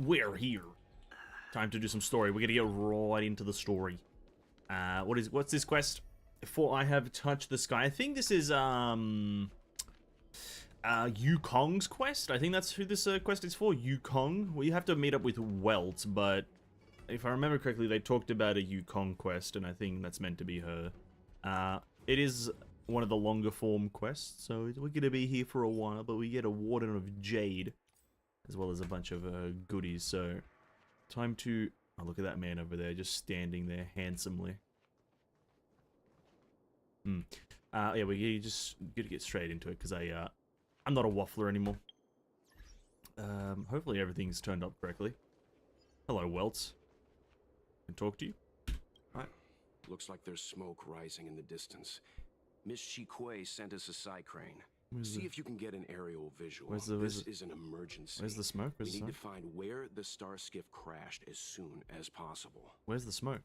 we're here. Time to do some story. We're gonna get right into the story. What's this quest? For I have touched the sky. I think this is Yukong's quest. I think that's who this quest is for. Yukong. Well, you have to meet up with Welt, but if I remember correctly, they talked about a Yukong quest, and I think that's meant to be her. It is one of the longer form quests, so we're gonna be here for a while, but we get a Warden of Jade, as well as a bunch of goodies, so time to... Oh, look at that man over there, just standing there handsomely. Yeah, we just gotta get straight into it, because I'm not a waffler anymore. Hopefully everything's turned up correctly. Hello, Welt. Can talk to you? Right. Looks like there's smoke rising in the distance. Miss Shikui sent us a cycrane. See if you can get an aerial visual. This is an emergency. Where's the smoke? We need to find where the star skiff crashed as soon as possible. Where's the smoke?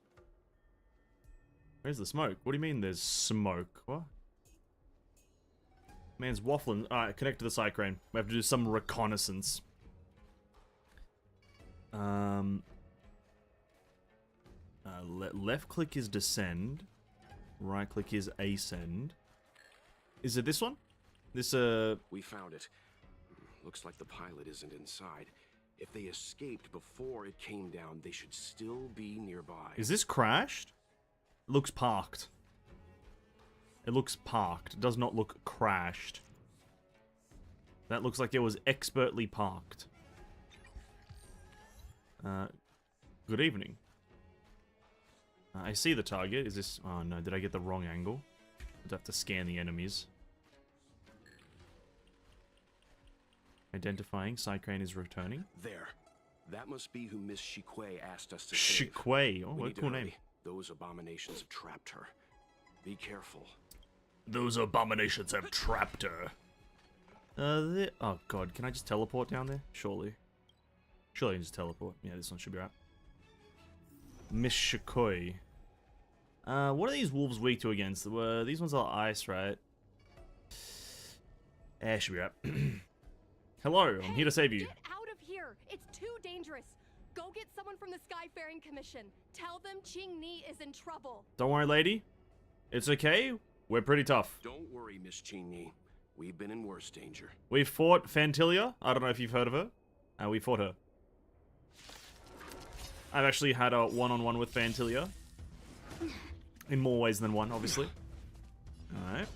Where's the smoke? What do you mean there's smoke? What? Man's waffling. Alright, connect to the cycrane. We have to do some reconnaissance. Left click is descend. Right click is ascend. Is it this one? This, We found it. Looks like the pilot isn't inside. If they escaped before it came down, they should still be nearby. Is this crashed? It looks parked. It looks parked. It does not look crashed. That looks like it was expertly parked. Good evening. I see the target. Is this... Oh no, did I get the wrong angle? I'd have to scan the enemies. Identifying. Cycrane is returning. There. That must be who Miss Shikui asked us to save. Shikui. Oh, what a cool name. Those abominations have trapped her. Be careful. Those abominations have trapped her. Oh god, can I just teleport down there? Surely. Surely I can just teleport. Yeah, this one should be right. Miss Shikui. What are these wolves weak to against? These ones are ice, right? Should be right. Hello, I'm here to save you. Get out of here! It's too dangerous. Go get someone from the Skyfaring Commission. Tell them Qing Ni is in trouble. Don't worry, lady. It's okay. We're pretty tough. Don't worry, Miss Qing Ni. We've been in worse danger. We fought Fantilia. I don't know if you've heard of her. We fought her. I've actually had a one-on-one with Fantilia. In more ways than one, obviously. Alright.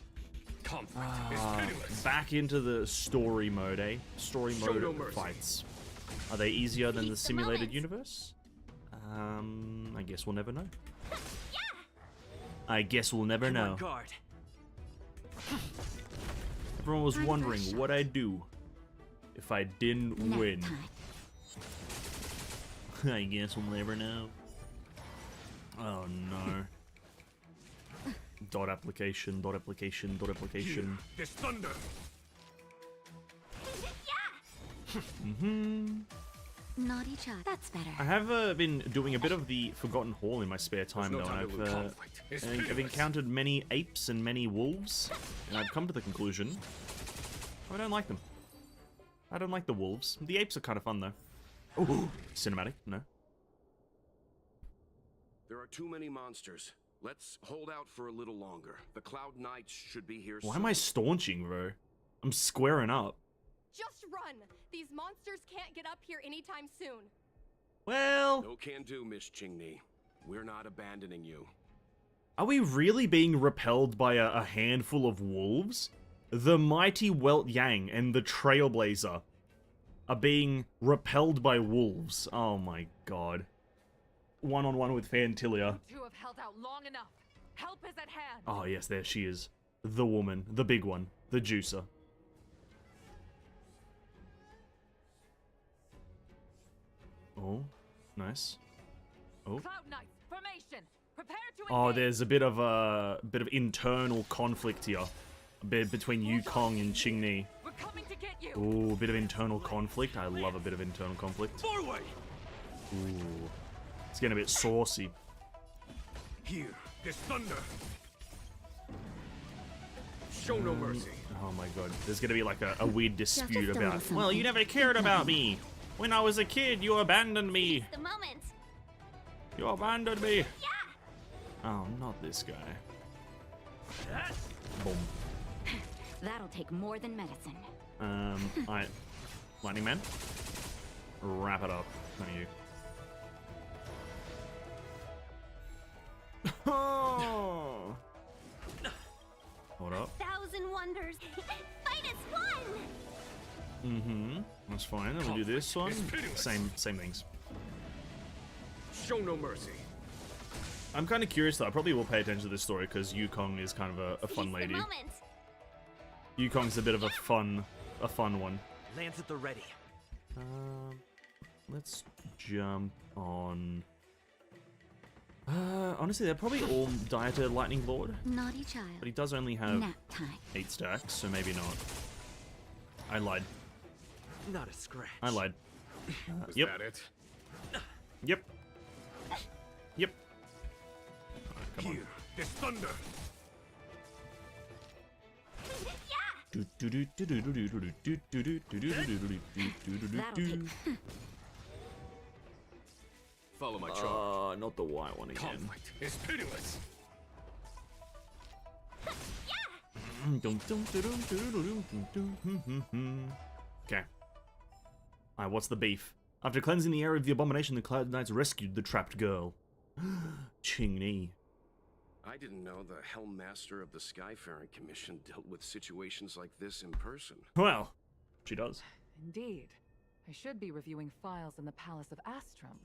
Back into the story mode, eh? Story mode fights. Are they easier than the simulated universe? I guess we'll never know. I guess we'll never know. Everyone was wondering what I'd do if I didn't win. I guess we'll never know. Oh no. Dot application, dot application, dot application. This thunder. Naughty child. That's better. I have been doing a bit of the Forgotten Hall in my spare time, though. I've encountered many apes and many wolves, and I've come to the conclusion I don't like them. I don't like the wolves. The apes are kind of fun, though. Oh, cinematic. No. There are too many monsters. Let's hold out for a little longer. The Cloud Knights should be here soon. Why am I staunching, bro? I'm squaring up. Just run! These monsters can't get up here anytime soon. Well... No can do, Miss Qing Ni. We're not abandoning you. Are we really being repelled by a handful of wolves? The mighty Welt Yang and the Trailblazer are being repelled by wolves. Oh my god. One-on-one with Fantilia. You two have held out long enough. Help is at hand. Oh yes, there she is. The woman. The big one. The juicer. Oh, nice. Oh. Cloud Knights, formation. Prepare to Oh, engage. there's a bit of internal conflict here. A bit between Yukong and Qing Ni. We're coming to get you. Ooh, a bit of internal conflict. I love a bit of internal conflict. Forward. Ooh. It's getting a bit saucy. Here, this thunder. Show no mercy. Oh my god. There's gonna be like a weird dispute Just about, doing well, you never cared about me. When I was a kid, you abandoned me. The moment. You abandoned me. Oh, not this guy. Boom. That'll take more than medicine. Alright. Lightning Man. Wrap it up. Not you. Oh. Hold up. 1,000 wonders. Fight as one. Mm-hmm. That's fine. Then we'll do this one. Same things. Show no mercy. I'm kind of curious though. I probably will pay attention to this story because Yukong is kind of a fun lady. Yukong's a bit of a fun one. Lance at the ready. Let's jump on. Honestly, they're probably all Dieter Lightning Lord, Naughty child. but he does only have Nap time. 8 stacks, so maybe not. I lied. Not a scratch. I lied. Was Yep. that it? Yep. Yep. Alright, come on. Here, this thunder. Follow my charge. Not the white one again. Conflict is pitiless. Okay. Alright, what's the beef? After cleansing the area of the abomination, the Cloud Knights rescued the trapped girl. Ching-Ni. I didn't know the Helm Master of the Skyfaring Commission dealt with situations like this in person. Well, she does. Indeed. I should be reviewing files in the Palace of Astrum.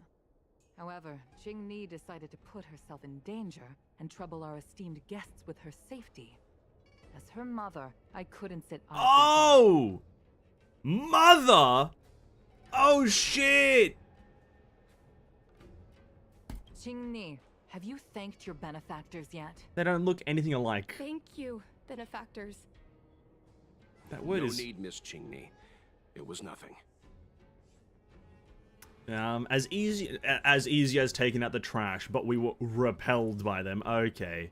However, Ching-Ni decided to put herself in danger and trouble our esteemed guests with her safety. As her mother, I couldn't sit idly by. Oh! Mother! Oh, shit! Ching-Ni, have you thanked your benefactors yet? They don't look anything alike. Thank you, benefactors. That word No is... need, Miss Ching-Ni. It was nothing. As easy as taking out the trash, but we were repelled by them. Okay.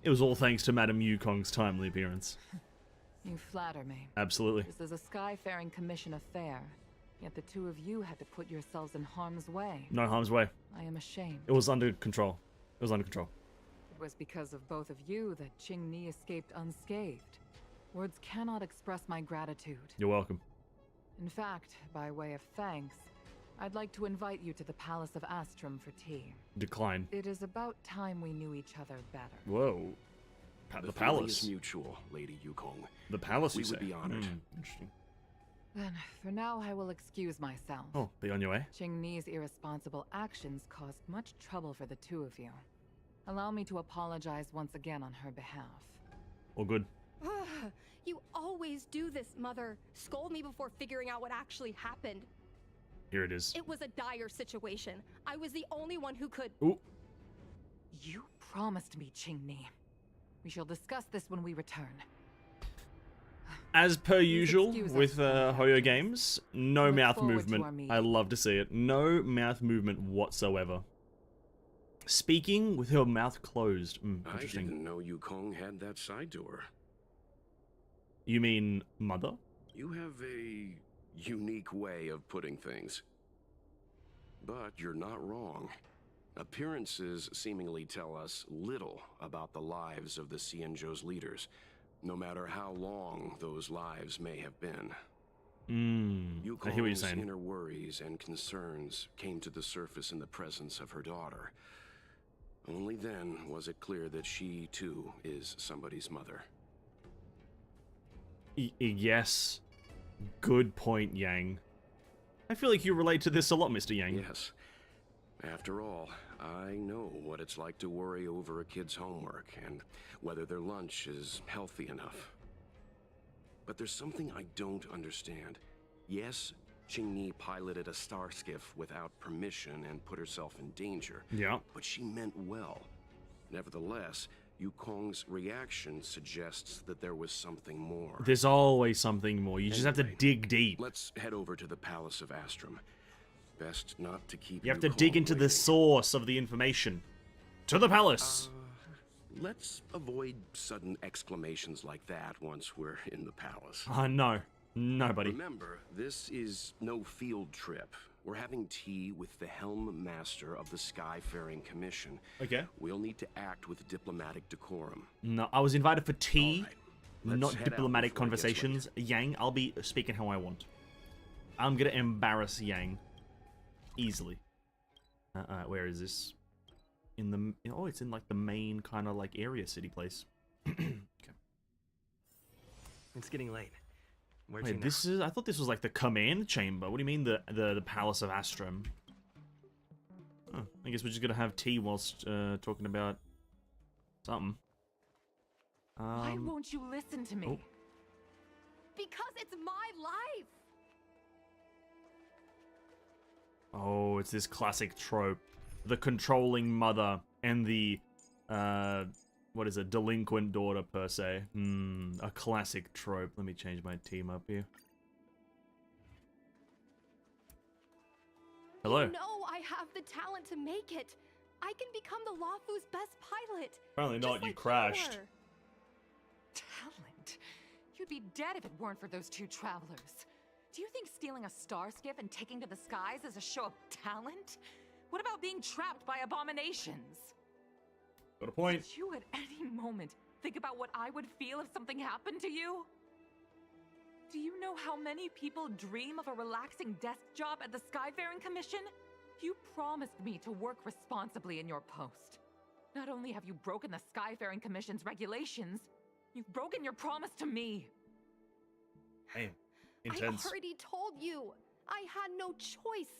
It was all thanks to Madame Yukong's timely appearance. You flatter me. Absolutely. This is a Skyfaring Commission affair, yet the two of you had to put yourselves in harm's way. No harm's way. I am ashamed. It was under control. It was under control. It was because of both of you that Ching-Ni escaped unscathed. Words cannot express my gratitude. You're welcome. In fact, by way of thanks, I'd like to invite you to the Palace of Astrum for tea. Decline. It is about time we knew each other better. Whoa. The feeling palace. is mutual, Lady Yukong. The palace, We you would say? be honored. Interesting. Then, for now, I will excuse myself. Oh, be on your way. Ching-Ni's irresponsible actions caused much trouble for the two of you. Allow me to apologize once again on her behalf. All good. You always do this, Mother. Scold me before figuring out what actually happened. Here it is. It was a dire situation. I was the only one who could. Ooh. You promised me, Ching-Ni. We shall discuss this when we return. As per Please usual excuse with us. Hoyo games, no Look mouth forward to our movement. meeting. I love to see it. No mouth movement whatsoever. Speaking with her mouth closed. I Interesting. didn't know Yukong had that side to her. You mean mother? You have a unique way of putting things. But you're not wrong. Appearances seemingly tell us little about the lives of the Xianzhou's leaders, no matter how long those lives may have been. I hear what you're Yukong's saying. inner worries and concerns came to the surface in the presence of her daughter. Only then was it clear that she, too, is somebody's mother. Yes. Good point, Yang. I feel like you relate to this a lot, Mr. Yang. Yes. After all, I know what it's like to worry over a kid's homework and whether their lunch is healthy enough. But there's something I don't understand. Yes, Ching-Ni piloted a star skiff without permission and put herself in danger. Yeah. But she meant well. Nevertheless, Yukong's reaction suggests that there was something more. There's always something more. You just have to Anyway, dig deep. Let's head over to the Palace of Astrum. Best not to keep You have to Yukong dig into the waiting. source of the information. To the palace! Let's avoid sudden exclamations like that once we're in the palace. No. Nobody. Remember, this is no field trip. We're having tea with the Helm Master of the Skyfaring Commission. Okay. We'll need to act with diplomatic decorum. No, I was invited for tea, All right. Let's not head out diplomatic before it gets conversations. Yang, I'll be speaking how I want. I'm gonna embarrass Yang. Easily. Where is this? In the... Oh, it's in like the main kind of like area city place. Okay. It's getting late. Where'd you Wait, know? this is... I thought this was like the command chamber. What do you mean the Palace of Astrum? Oh, I guess we're just gonna have tea whilst talking about something. Why won't you listen to me? Oh. Because it's my life. Oh, it's this classic trope. The controlling mother and the, what is it, delinquent daughter, per se. A classic trope. Let me change my team up here. Hello. You know I have the talent to make it. I can become the Lafu's best pilot. Apparently just not, you like crashed. were. Talent? You'd be dead if it weren't for those two travelers. Do you think stealing a star skiff and taking to the skies is a show of talent? What about being trapped by abominations? Got a point. Did you at any moment think about what I would feel if something happened to you? Do you know how many people dream of a relaxing desk job at the Skyfaring Commission? You promised me to work responsibly in your post. Not only have you broken the Skyfaring Commission's regulations, you've broken your promise to me. Damn. Intense. I already told you. I had no choice.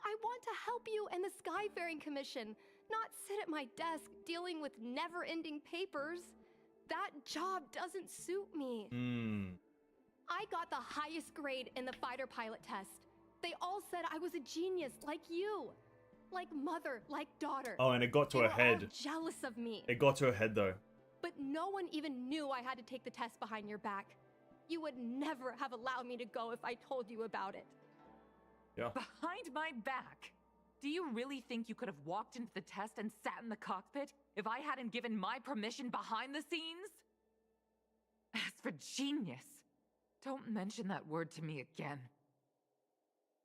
I want to help you and the Skyfaring Commission, not sit at my desk dealing with never-ending papers. That job doesn't suit me. I got the highest grade in the fighter pilot test. They all said I was a genius, like you. Like mother, like daughter. Oh, and it got to They her were head. all jealous of me. It got to her head, though. But no one even knew I had to take the test behind your back. You would never have allowed me to go if I told you about it. Yeah. Behind my back? Do you really think you could have walked into the test and sat in the cockpit if I hadn't given my permission behind the scenes? As for genius, don't mention that word to me again.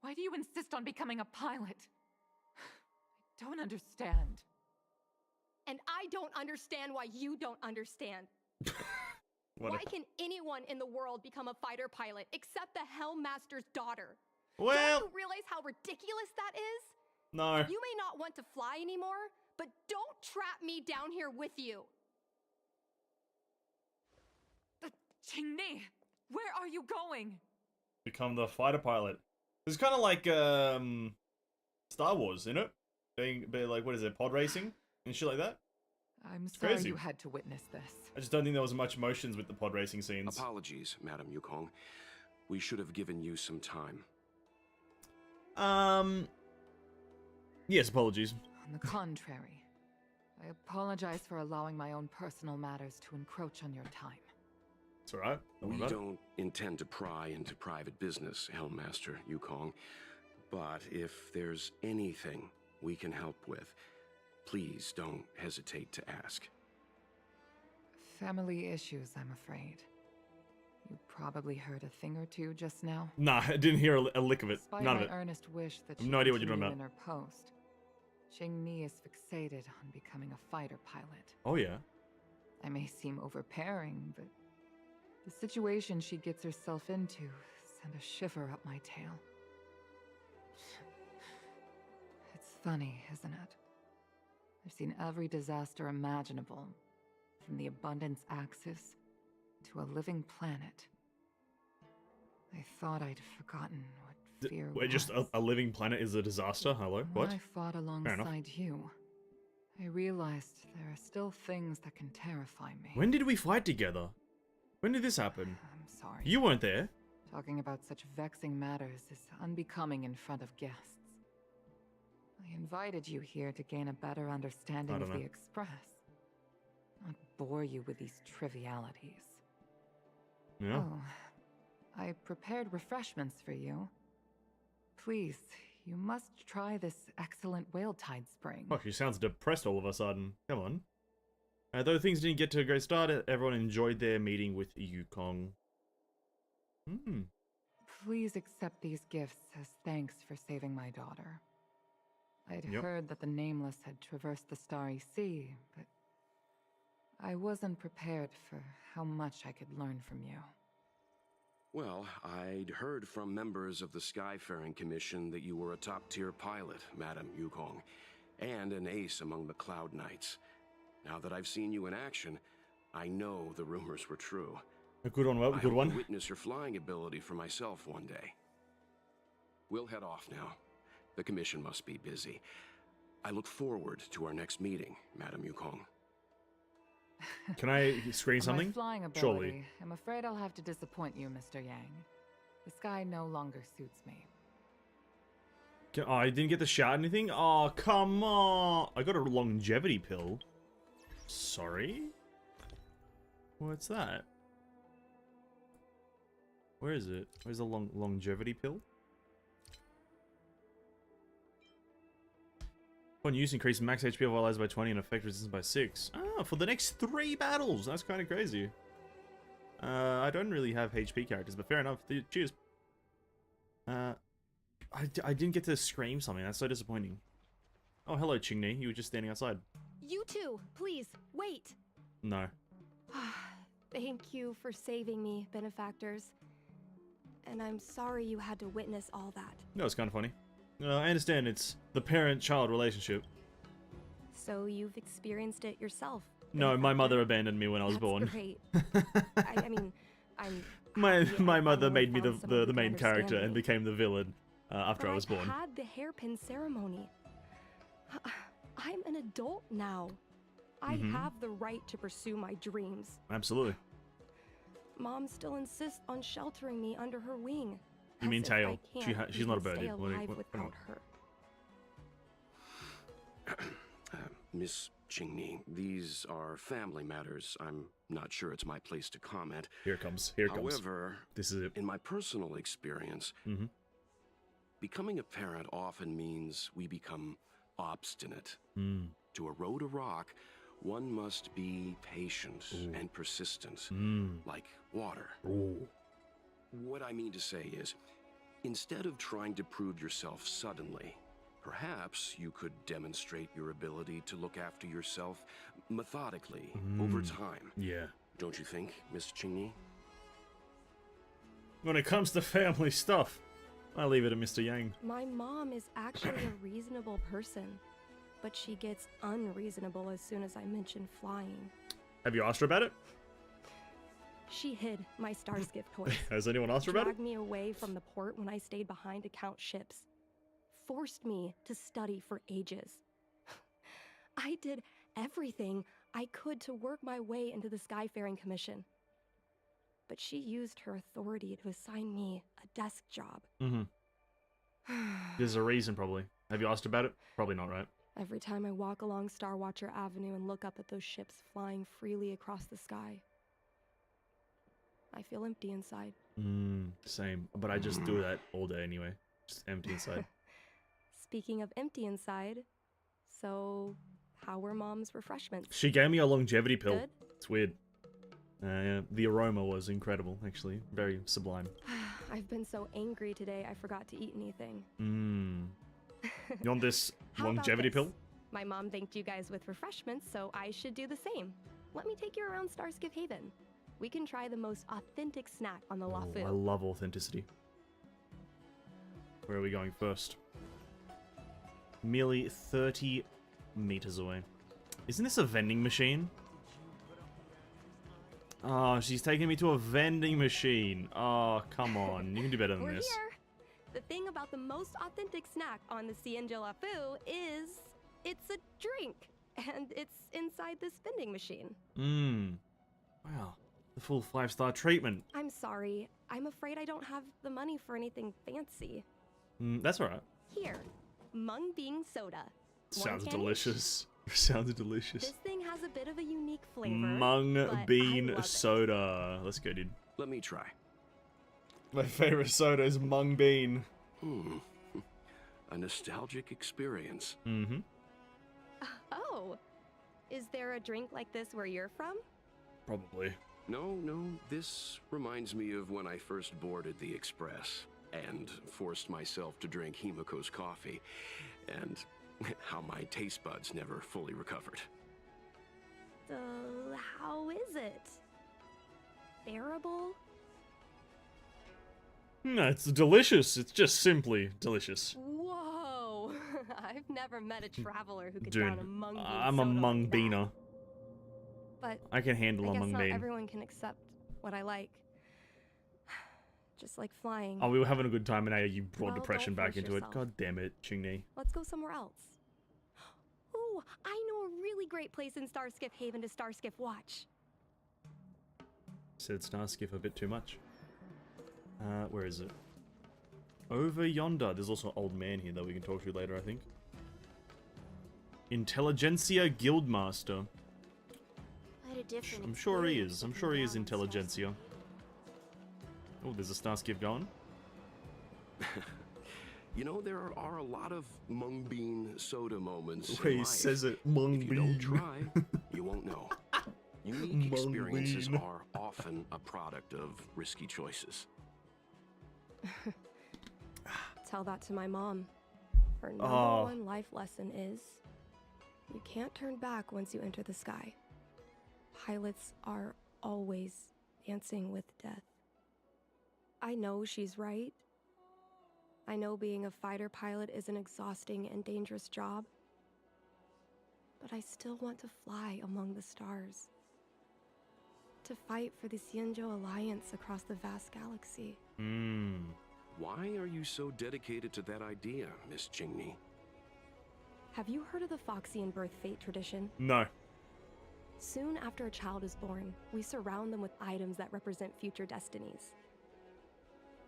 Why do you insist on becoming a pilot? I don't understand. And I don't understand why you don't understand. Why can anyone in the world become a fighter pilot except the Helm Master's daughter? Well, Don't you realize how ridiculous that is? no. You may not want to fly anymore, but don't trap me down here with you. Qingni, where are you going? Become the fighter pilot. It's kind of like Star Wars, isn't it? Being like, what is it, pod racing and shit like that? I'm sorry crazy. you had to witness this. I just don't think there was much motions with the pod racing scenes. Apologies, Madam Yukong. We should have given you some time. Yes, apologies. On the contrary, I apologize for allowing my own personal matters to encroach on your time. It's alright. Don't worry We about it. don't intend to pry into private business, Helmmaster Yukong. But if there's anything we can help with, please don't hesitate to ask. Family issues, I'm afraid. You probably heard a thing or two just now. Nah, I didn't hear a lick of it. Despite None my of it. earnest wish that I have she no idea what you're continue talking in her post, Qingni is fixated on becoming a fighter pilot. Oh, yeah. I may seem overbearing, but the situation she gets herself into sent a shiver up my tail. It's funny, isn't it? I've seen every disaster imaginable, from the abundance axis to a living planet. I thought I'd forgotten what fear Wait, was. just a living planet is a disaster? Hello? When What? I fought enough. alongside you, I realized there are still things that can terrify me. When did we fight together? When did this happen? I'm sorry. You weren't there. Talking about such vexing matters is unbecoming in front of guests. I invited you here to gain a better understanding I of don't the know. Express, not bore you with these trivialities. Yeah. Oh, I prepared refreshments for you. Please, you must try this excellent whale tide spring. Oh, she sounds depressed all of a sudden. Come on. Though things didn't get to a great start, everyone enjoyed their meeting with Yukong. Hmm. Please accept these gifts as thanks for saving my daughter. I'd Yep. heard that the Nameless had traversed the Starry Sea, but I wasn't prepared for how much I could learn from you. Well, I'd heard from members of the Skyfaring Commission that you were a top-tier pilot, Madam Yukong, and an ace among the Cloud Knights. Now that I've seen you in action, I know the rumors were true. A good one, well, I good hope one. to witness your flying ability for myself one day. We'll head off now. The Commission must be busy. I look forward to our next meeting, Madam Yukong. Can I screen On something? my flying ability, Surely. I'm afraid I'll have to disappoint you, Mr. Yang. The sky no longer suits me. Oh, I didn't get to shout anything? Oh, come on. I got a longevity pill. Sorry? What's that? Where is it? Where's the longevity pill? Upon use, increase max HP of allies by 20 and effect resistance by 6. Ah, for the next 3 battles. That's kind of crazy. I don't really have HP characters, but fair enough. Cheers. I didn't get to scream something. That's so disappointing. Oh, hello, Chingni. You were just standing outside. You two, please, wait. No. Thank you for saving me, benefactors. And I'm sorry you had to witness all that. No, it's kind of funny. I understand it's the parent-child relationship. So you've experienced it yourself? No, my benefactor? mother abandoned me when I was That's born. Great. I mean, I'm. My happy I mother finally made me found someone the who main can character understand and me. became the villain after But I was born. I had the hairpin ceremony. I'm an adult now. I Mhm. have the right to pursue my dreams. Absolutely. Mom still insists on sheltering me under her wing. You mean as if I Tail? can't She's not a even birdie. stay What do you- alive what- without her. Miss Qingni, these are family matters. I'm not sure it's my place to comment. Here it comes. Here it comes. However, This is it. in my personal experience, Mhm. becoming a parent often means we become obstinate. Mm. To erode a rock, one must be patient Ooh. and persistent, Mm. like water. Ooh. What I mean to say is, instead of trying to prove yourself suddenly, perhaps you could demonstrate your ability to look after yourself methodically over time. Yeah. Don't you think, Miss Qingni? When it comes to family stuff, I leave it to Mr. Yang. My mom is actually a reasonable person, but she gets unreasonable as soon as I mention flying. Have you asked her about it? She hid my Starskiff toys. Has anyone asked her about it? Dragged me away from the port when I stayed behind to count ships. Forced me to study for ages. I did everything I could to work my way into the Skyfaring Commission. But she used her authority to assign me a desk job. Mm-hmm. There's a reason, probably. Have you asked her about it? Probably not, right? Every time I walk along Star Watcher Avenue and look up at those ships flying freely across the sky, I feel empty inside. Same. But I just do that all day anyway. Just empty inside. Speaking of empty inside, so how were Mom's refreshments? She gave me a longevity pill. Good? It's weird. Yeah, the aroma was incredible, actually. Very sublime. I've been so angry today I forgot to eat anything. You want this How about longevity this? pill? My mom thanked you guys with refreshments, so I should do the same. Let me take you around Starskiff Haven. We can try the most authentic snack on the Oh, I LaFu. love authenticity. Where are we going first? Merely 30 meters away. Isn't this a vending machine? Oh, she's taking me to a vending machine. Oh, come on. You can do better than We're this. here. The thing about the most authentic snack on the Cienja LaFu is it's a drink, and it's inside this vending machine. Wow. The full 5-star treatment. I'm sorry. I'm afraid I don't have the money for anything fancy. That's alright. Here, Mung Bean Soda. Sounds One can each. delicious. Sounds delicious. This thing has a bit of a unique flavor. Mung but I bean love it. soda. Let's go, dude. Let me try. My favorite soda is mung bean. A nostalgic experience. Mm-hmm. Oh, is there a drink like this where you're from? Probably. No, this reminds me of when I first boarded the Express and forced myself to drink Himiko's coffee, and how my taste buds never fully recovered. So, how is it? Bearable? No, it's delicious. It's just simply delicious. Whoa! I've never met a traveler who could Dude, down a mung bean I'm a soda mung like that. beaner. But I can handle I a guess mung not bean. everyone can accept what I like. Just like flying. Oh, we were having a good time and now you brought Well, depression don't back force into yourself. it. God damn it, Chingni. Let's go somewhere else. Ooh, I know a really great place in Starskiff Haven to Starskiff watch. Said Starskiff a bit too much. Where is it? Over yonder. There's also an old man here that we can talk to later, I think. Intelligentsia Guildmaster. I'm sure he is. I'm sure he is Intelligentsia. Oh, there's a Starskiff going. You know, there are a lot of mung bean soda moments The way in he life. says it, mung If you don't bean. try, you won't know. Unique Mung experiences bean. are often a product of risky choices. Tell that to my mom. Her number Oh. one life lesson is you can't turn back once you enter the sky. Pilots are always dancing with death. I know she's right. I know being a fighter pilot is an exhausting and dangerous job. But I still want to fly among the stars. To fight for the Xianzhou Alliance across the vast galaxy. Why are you so dedicated to that idea, Miss Jingni? Have you heard of the Foxian birth fate tradition? No. Soon after a child is born, we surround them with items that represent future destinies.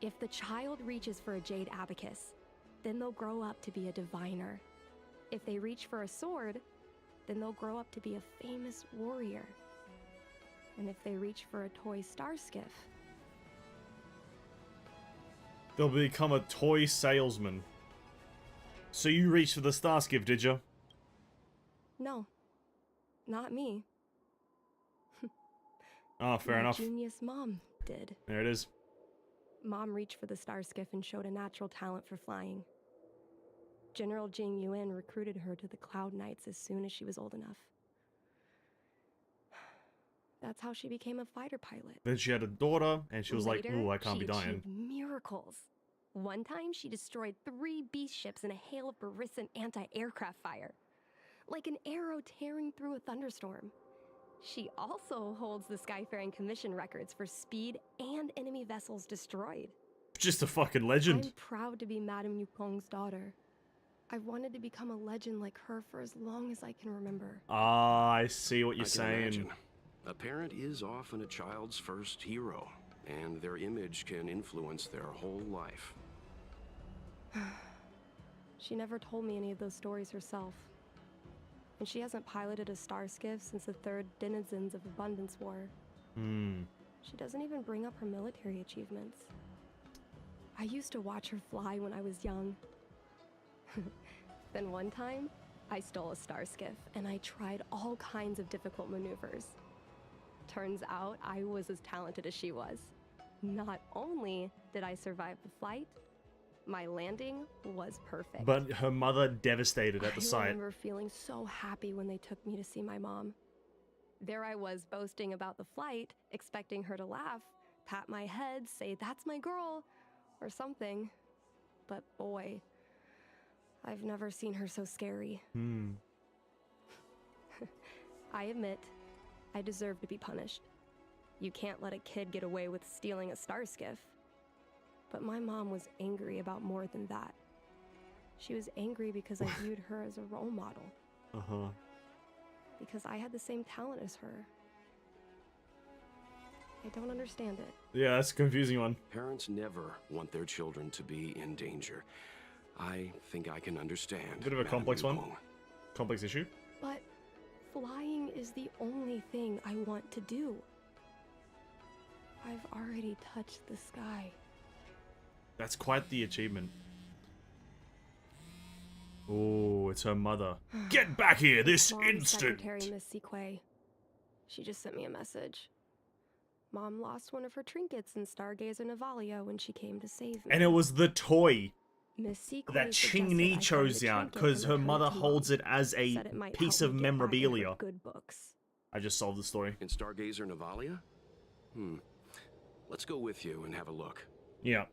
If the child reaches for a jade abacus, then they'll grow up to be a diviner. If they reach for a sword, then they'll grow up to be a famous warrior. And if they reach for a toy starskiff, They'll become a toy salesman. So you reached for the Starskiff, did you? no, not me. Oh, fair My enough. genius mom did. There it is. Mom reached for the starskiff and showed a natural talent for flying. General Jing Yuan recruited her to the Cloud Knights as soon as she was old enough. That's how she became a fighter pilot. Then she had a daughter, and she was Later, like, ooh, I can't she be dying. achieved miracles. One time, she destroyed 3 beast ships in a hail of Barisan anti-aircraft fire. Like an arrow tearing through a thunderstorm. She also holds the Skyfaring Commission records for speed and enemy vessels destroyed. Just a fucking legend. I'm proud to be Madame Yukong's daughter. I've wanted to become a legend like her for as long as I can remember. Ah, I see what I you're can saying. imagine. A parent is often a child's first hero, and their image can influence their whole life. She never told me any of those stories herself. And she hasn't piloted a starskiff since the 3rd Denizens of Abundance War. She doesn't even bring up her military achievements. I used to watch her fly when I was young. Then one time, I stole a starskiff and I tried all kinds of difficult maneuvers. Turns out I was as talented as she was. Not only did I survive the flight, my landing was perfect. But her mother devastated at the I sight. remember feeling so happy when they took me to see my mom. There I was boasting about the flight, expecting her to laugh, pat my head, say, "That's my girl," or something. But boy, I've never seen her so scary. I admit, I deserve to be punished. You can't let a kid get away with stealing a starskiff. But my mom was angry about more than that. She was angry because I viewed her as a role model. Because I had the same talent as her. I don't understand it. Yeah, that's a confusing one. Parents never want their children to be in danger. I think I can understand. Bit of a Madame complex one. Yukong. Complex issue. But flying is the only thing I want to do. I've already touched the sky. That's quite the achievement. Oh, it's her mother. Get back here this Mom's instant! secretary, Miss Sequay. She just sent me a message. Mom lost one of her trinkets in Stargazer Navalia when she came to save me. And it was the toy Miss Sequoia that suggested Ching-Ni I find chose the out trinket because and her return mother to Mom. holds it as a Said it might piece help of me get back in her memorabilia. good books. I just solved the story. In Stargazer Navalia? Let's go with you and have a look. Yeah.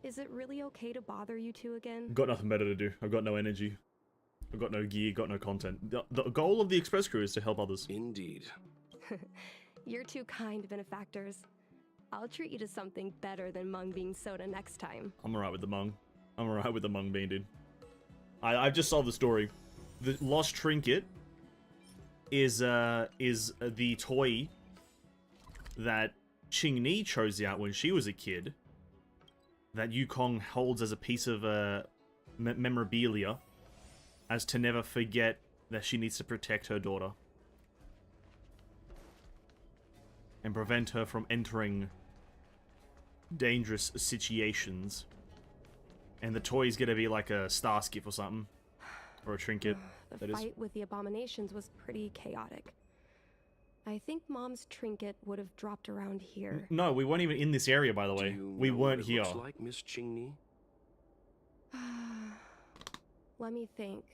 Is it really okay to bother you two again? Got nothing better to do. I've got no energy. I've got no gear, got no content. The goal of the Express Crew is to help others. Indeed. You're two kind benefactors. I'll treat you to something better than mung bean soda next time. I'm alright with the mung. I'm alright with the mung bean, dude. I've just solved the story. The lost trinket is the toy that Ching-Ni chose out when she was a kid, that Yukong holds as a piece of memorabilia, as to never forget that she needs to protect her daughter and prevent her from entering dangerous situations. And the toy's gonna be like a star skiff or something, or a trinket. The fight with the abominations was pretty chaotic. I think Mom's trinket would have dropped around here. No, we weren't even in this area, by the way. We weren't here. Looks like Miss Ching-Ni? Let me think.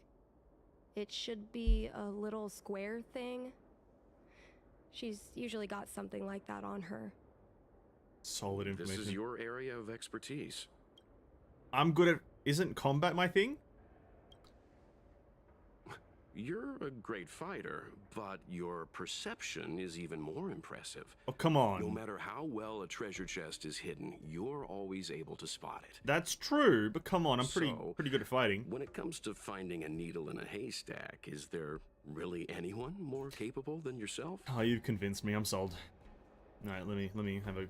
It should be a little square thing. She's usually got something like that on her. Solid information. This is your area of expertise. I'm good at... Isn't combat my thing? You're a great fighter, but your perception is even more impressive. Oh, come on. No matter how well a treasure chest is hidden, you're always able to spot it. That's true, but come on, I'm pretty good at fighting. When it comes to finding a needle in a haystack, is there really anyone more capable than yourself? Oh, you've convinced me. I'm sold. Alright, let me have a...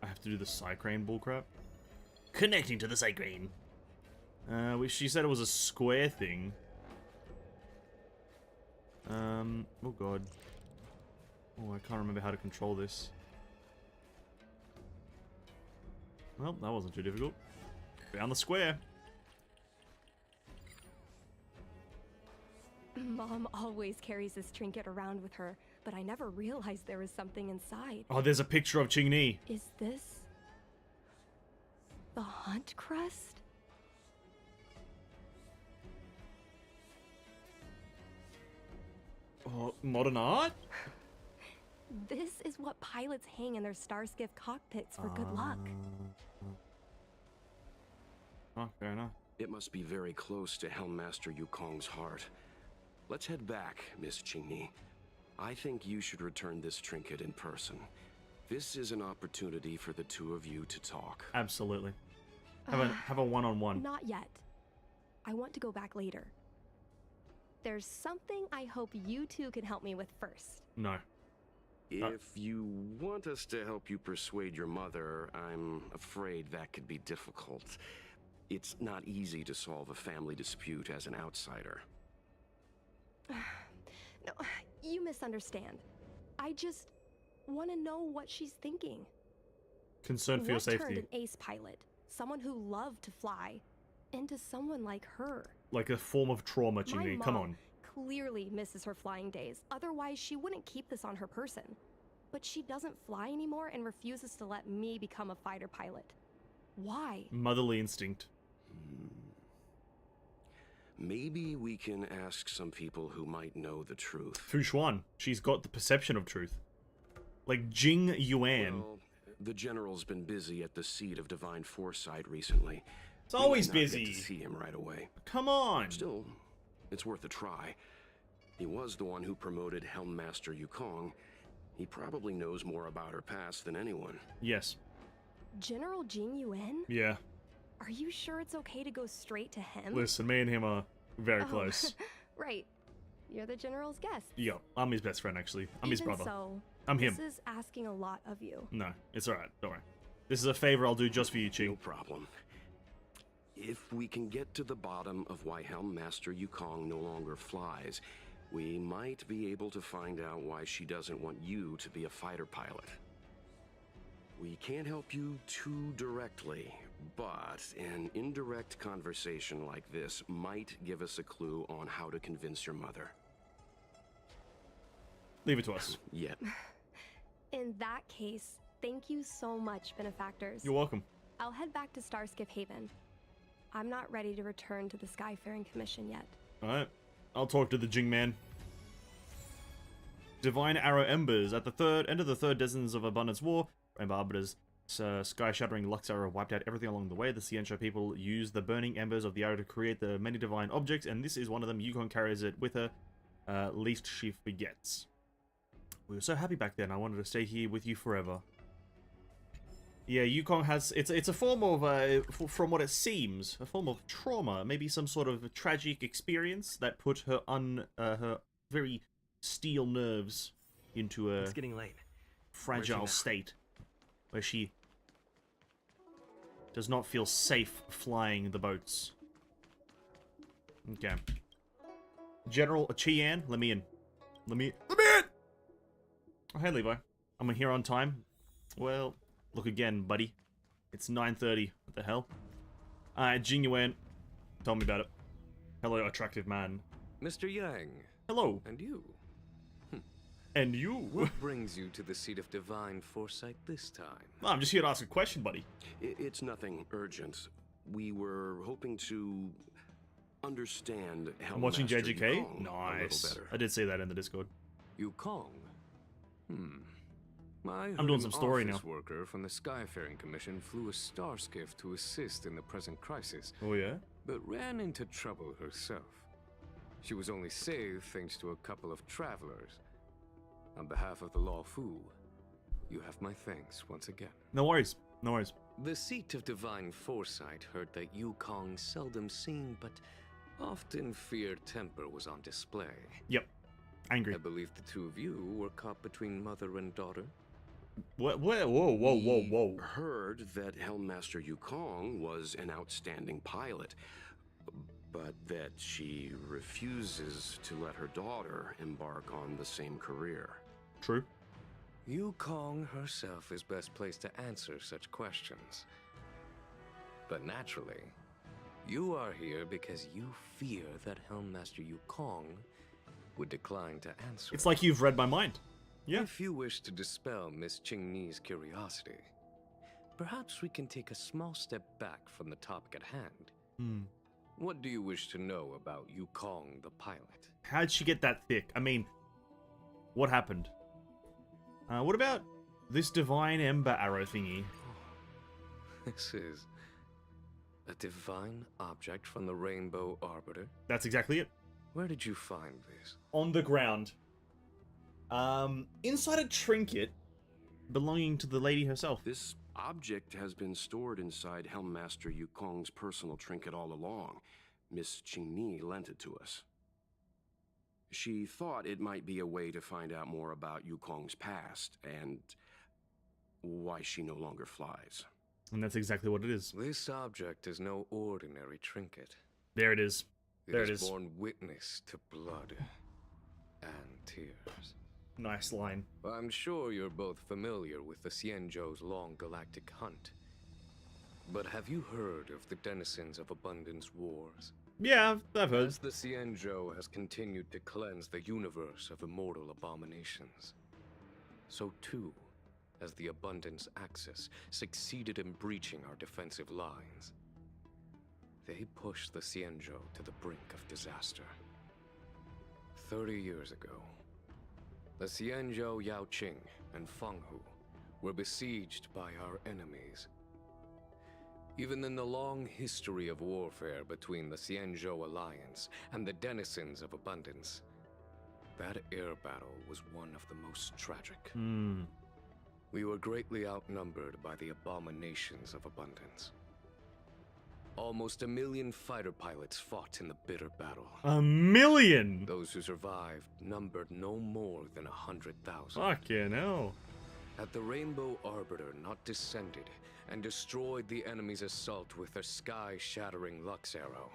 I have to do the Psycrane bullcrap. Connecting to the Psycrane. She said it was a square thing. Oh god. Oh, I can't remember how to control this. Well, that wasn't too difficult. Found the square. Mom always carries this trinket around with her, but I never realized there was something inside. Oh, there's a picture of Ching-Ni. Is this the Hunt Crest? Oh, modern art? This is what pilots hang in their Starskiff cockpits for good luck. Oh, fair enough. It must be very close to Helmmaster Yukong's heart. Let's head back, Miss Ching-Ni. I think you should return this trinket in person. This is an opportunity for the two of you to talk. Absolutely. Have a one-on-one. Not yet. I want to go back later. There's something I hope you two can help me with first. No. If you want us to help you persuade your mother, I'm afraid that could be difficult. It's not easy to solve a family dispute as an outsider. No, you misunderstand. I just want to know what she's thinking. Concern for your What safety. turned an ace pilot, someone who loved to fly, into someone like her? Like a form of trauma, Ching-Ni. My Come mom on. clearly misses her flying days. Otherwise, she wouldn't keep this on her person. But she doesn't fly anymore and refuses to let me become a fighter pilot. Why? Motherly instinct. Maybe we can ask some people who might know the truth. Fu Xuan. She's got the perception of truth. Like Jing Yuan. Well, the general's been busy at the seat of divine foresight recently. It's always We might not get busy. to see him right away. Come on. Still, it's worth a try. He was the one who promoted Helmmaster Yukong. He probably knows more about her past than anyone. Yes. General Jing Yuan? Yeah. Are you sure it's okay to go straight to him? Listen, me and him are very Oh, close. Right. You're the general's guest. Yeah, I'm his best friend, actually. I'm his Even brother. So, I'm him. This is asking a lot of you. No, it's alright. Don't worry. This is a favor I'll do just for you, No Ching. problem. If we can get to the bottom of why Helmmaster Yukong no longer flies, we might be able to find out why she doesn't want you to be a fighter pilot. We can't help you too directly, but an indirect conversation like this might give us a clue on how to convince your mother. Leave it to us. Yet. In that case, thank you so much, benefactors. You're welcome. I'll head back to Starskiff Haven. I'm not ready to return to the Skyfaring Commission yet. Alright. I'll talk to the Jing Man. Divine Arrow Embers. At the end of the third Descendants of Abundance War, Rainbow Arbiter's sky-shattering Lux Arrow wiped out everything along the way. The Ciencio people used the burning embers of the arrow to create the many divine objects, and this is one of them. Yukon carries it with her, least she forgets. We were so happy back then. I wanted to stay here with you forever. Yeah, Yukon has... It's a form of, from what it seems, a form of trauma. Maybe some sort of tragic experience that put her her very steel nerves into a It's getting late. fragile state, where she does not feel safe flying the boats. Okay. General Chian, let me in. Let me in! Oh, hey, Levi. I'm here on time. Well, look again, buddy. It's 9:30. What the hell? Jing Yuan. Tell me about it. Hello, attractive man. Mr. Yang. Hello. And you? And you? What brings you to the seat of divine foresight this time? No, I'm just here to ask a question, buddy. It's nothing urgent. We were hoping to understand how I'm watching Master JJK? Yukong a Nice. little better. I did say that in the Discord. Yukong? I'm doing some story now. Office worker from the Skyfaring Commission flew a star skiff to assist in the present crisis, Oh, yeah? but ran into trouble herself. She was only saved thanks to a couple of travelers. On behalf of the Law Fu, you have my thanks once again. No worries. No worries. The seat of divine foresight heard that Yukong seldom seen, but often feared temper was on display. Yep. Angry. I believe the two of you were caught between mother and daughter. What? Whoa, whoa, whoa, whoa. Heard that Helmmaster Yukong was an outstanding pilot, but that she refuses to let her daughter embark on the same career. True. Yukong herself is best placed to answer such questions. But naturally, you are here because you fear that Helmmaster Yukong would decline to answer. It's like you've read my mind. Yeah. If you wish to dispel Miss Qingni's curiosity, perhaps we can take a small step back from the topic at hand. What do you wish to know about Yukong the pilot? How'd she get that thick? I mean, what happened? What about this divine ember arrow thingy? This is a divine object from the Rainbow Arbiter. That's exactly it. Where did you find this? On the ground. Inside a trinket belonging to the lady herself. This object has been stored inside Helmmaster Yukong's personal trinket all along. Miss Qingni lent it to us. She thought it might be a way to find out more about Yukong's past and why she no longer flies. And that's exactly what it is. This object is no ordinary trinket. There it is. There it It has is. borne witness to blood and tears. Nice line. I'm sure you're both familiar with the Cienjo's long galactic hunt. But have you heard of the Denizens of Abundance Wars? Yeah, I've heard. As the Cienjo has continued to cleanse the universe of immortal abominations, so too has the Abundance Axis succeeded in breaching our defensive lines. They pushed the Cienjo to the brink of disaster. 30 years ago, the Cienjo Yaoqing and Fenghu were besieged by our enemies. Even in the long history of warfare between the Cienjo Alliance and the Denizens of Abundance, that air battle was one of the most tragic. We were greatly outnumbered by the abominations of Abundance. Almost 1 million fighter pilots fought in the bitter battle. 1 million? Those who survived numbered no more than 100,000. Fucking hell. Had the Rainbow Arbiter not descended and destroyed the enemy's assault with her sky-shattering Lux Arrow,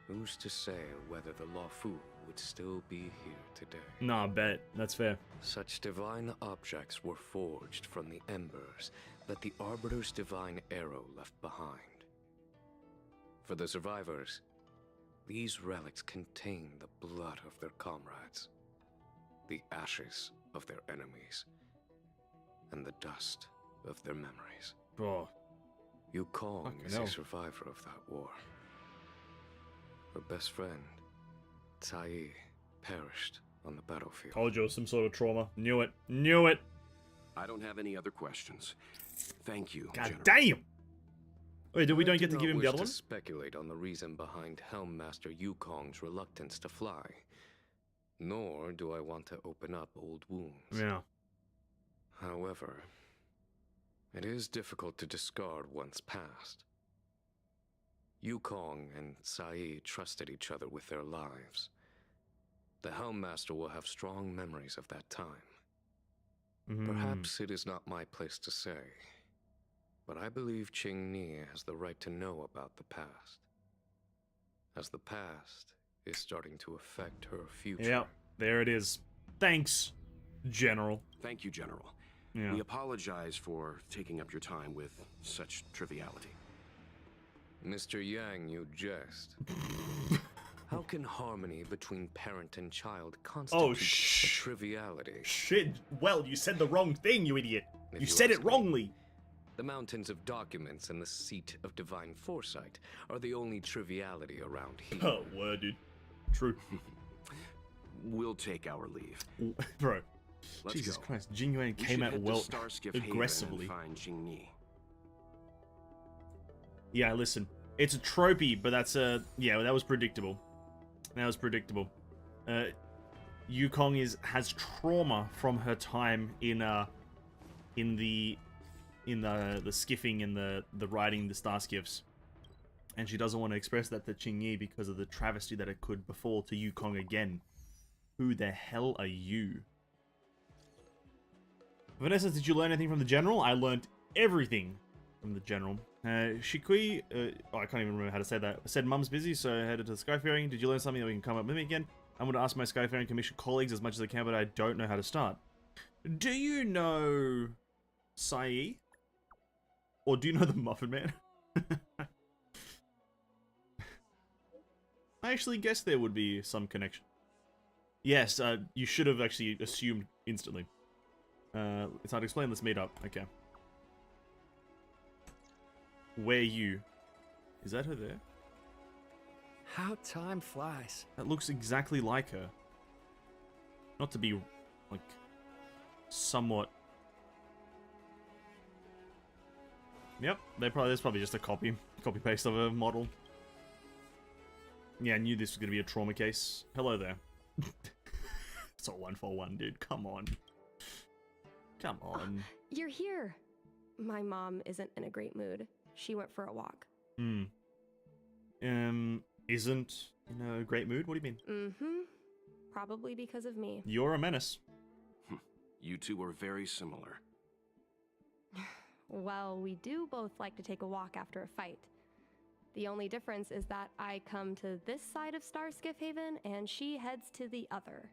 who's to say whether the Law Fu would still be here today? Nah, bet. That's fair. Such divine objects were forged from the embers that the Arbiter's divine arrow left behind. For the survivors, these relics contain the blood of their comrades, the ashes of their enemies, and the dust of their memories. Oh, Yukong Fucking is hell. a survivor of that war. Her best friend, Tai, perished on the battlefield. told you it was some sort of trauma. Knew it. Knew it. I don't have any other questions. Thank you, God General. damn. Wait, we I don't do get to not give him the wish other to one? speculate on the reason behind Helm Master Yukong's reluctance to fly. Nor do I want to open up old wounds. Yeah. However, it is difficult to discard one's past. Yukong and Sai trusted each other with their lives. The Helm Master will have strong memories of that time. Perhaps it is not my place to say, but I believe Qingni has the right to know about the past, as the past is starting to affect her future. Yeah, there it is. Thanks, General. Thank you, General. Yeah. We apologize for taking up your time with such triviality. Mr. Yang, you jest. How can harmony between parent and child constitute a triviality? Shit. Well, you said the wrong thing, you idiot. If You you said it ask me. wrongly. The mountains of documents and the seat of divine foresight are the only triviality around here. Oh, word, dude. True. We'll take our leave. Bro. Let's Jesus go. Christ. Jing Yuan We came should out head well to Starskiff Haven aggressively. and find Qingni. Yeah, listen. It's a tropey, but that's yeah, that was predictable. That was predictable. Yukong has trauma from her time in the skiffing and the riding the star skiffs. And she doesn't want to express that to Qingyi because of the travesty that it could befall to Yukong again. Who the hell are you? Vanessa, did you learn anything from the General? I learned everything from the General. Shikui, I can't even remember how to say that. Said Mum's busy, so I headed to the Skyfaring. Did you learn something that we can come up with me again? I'm going to ask my Skyfaring Commission colleagues as much as I can, but I don't know how to start. Do you know Sai? Or do you know the Muffin Man? I actually guessed there would be some connection. Yes, you should have actually assumed instantly. It's hard to explain. Let's meet up. Okay. Where you? Is that her there? How time flies. That looks exactly like her. Not to be, like, somewhat... Yep, there's probably just a copy-paste of a model. Yeah, I knew this was going to be a trauma case. Hello there. It's a 1-for-1, dude. Come on. Come on. You're here. My mom isn't in a great mood. She went for a walk. Isn't in a great mood? What do you mean? Probably because of me. You're a menace. You two are very similar. Well, we do both like to take a walk after a fight. The only difference is that I come to this side of Starskiff Haven and she heads to the other.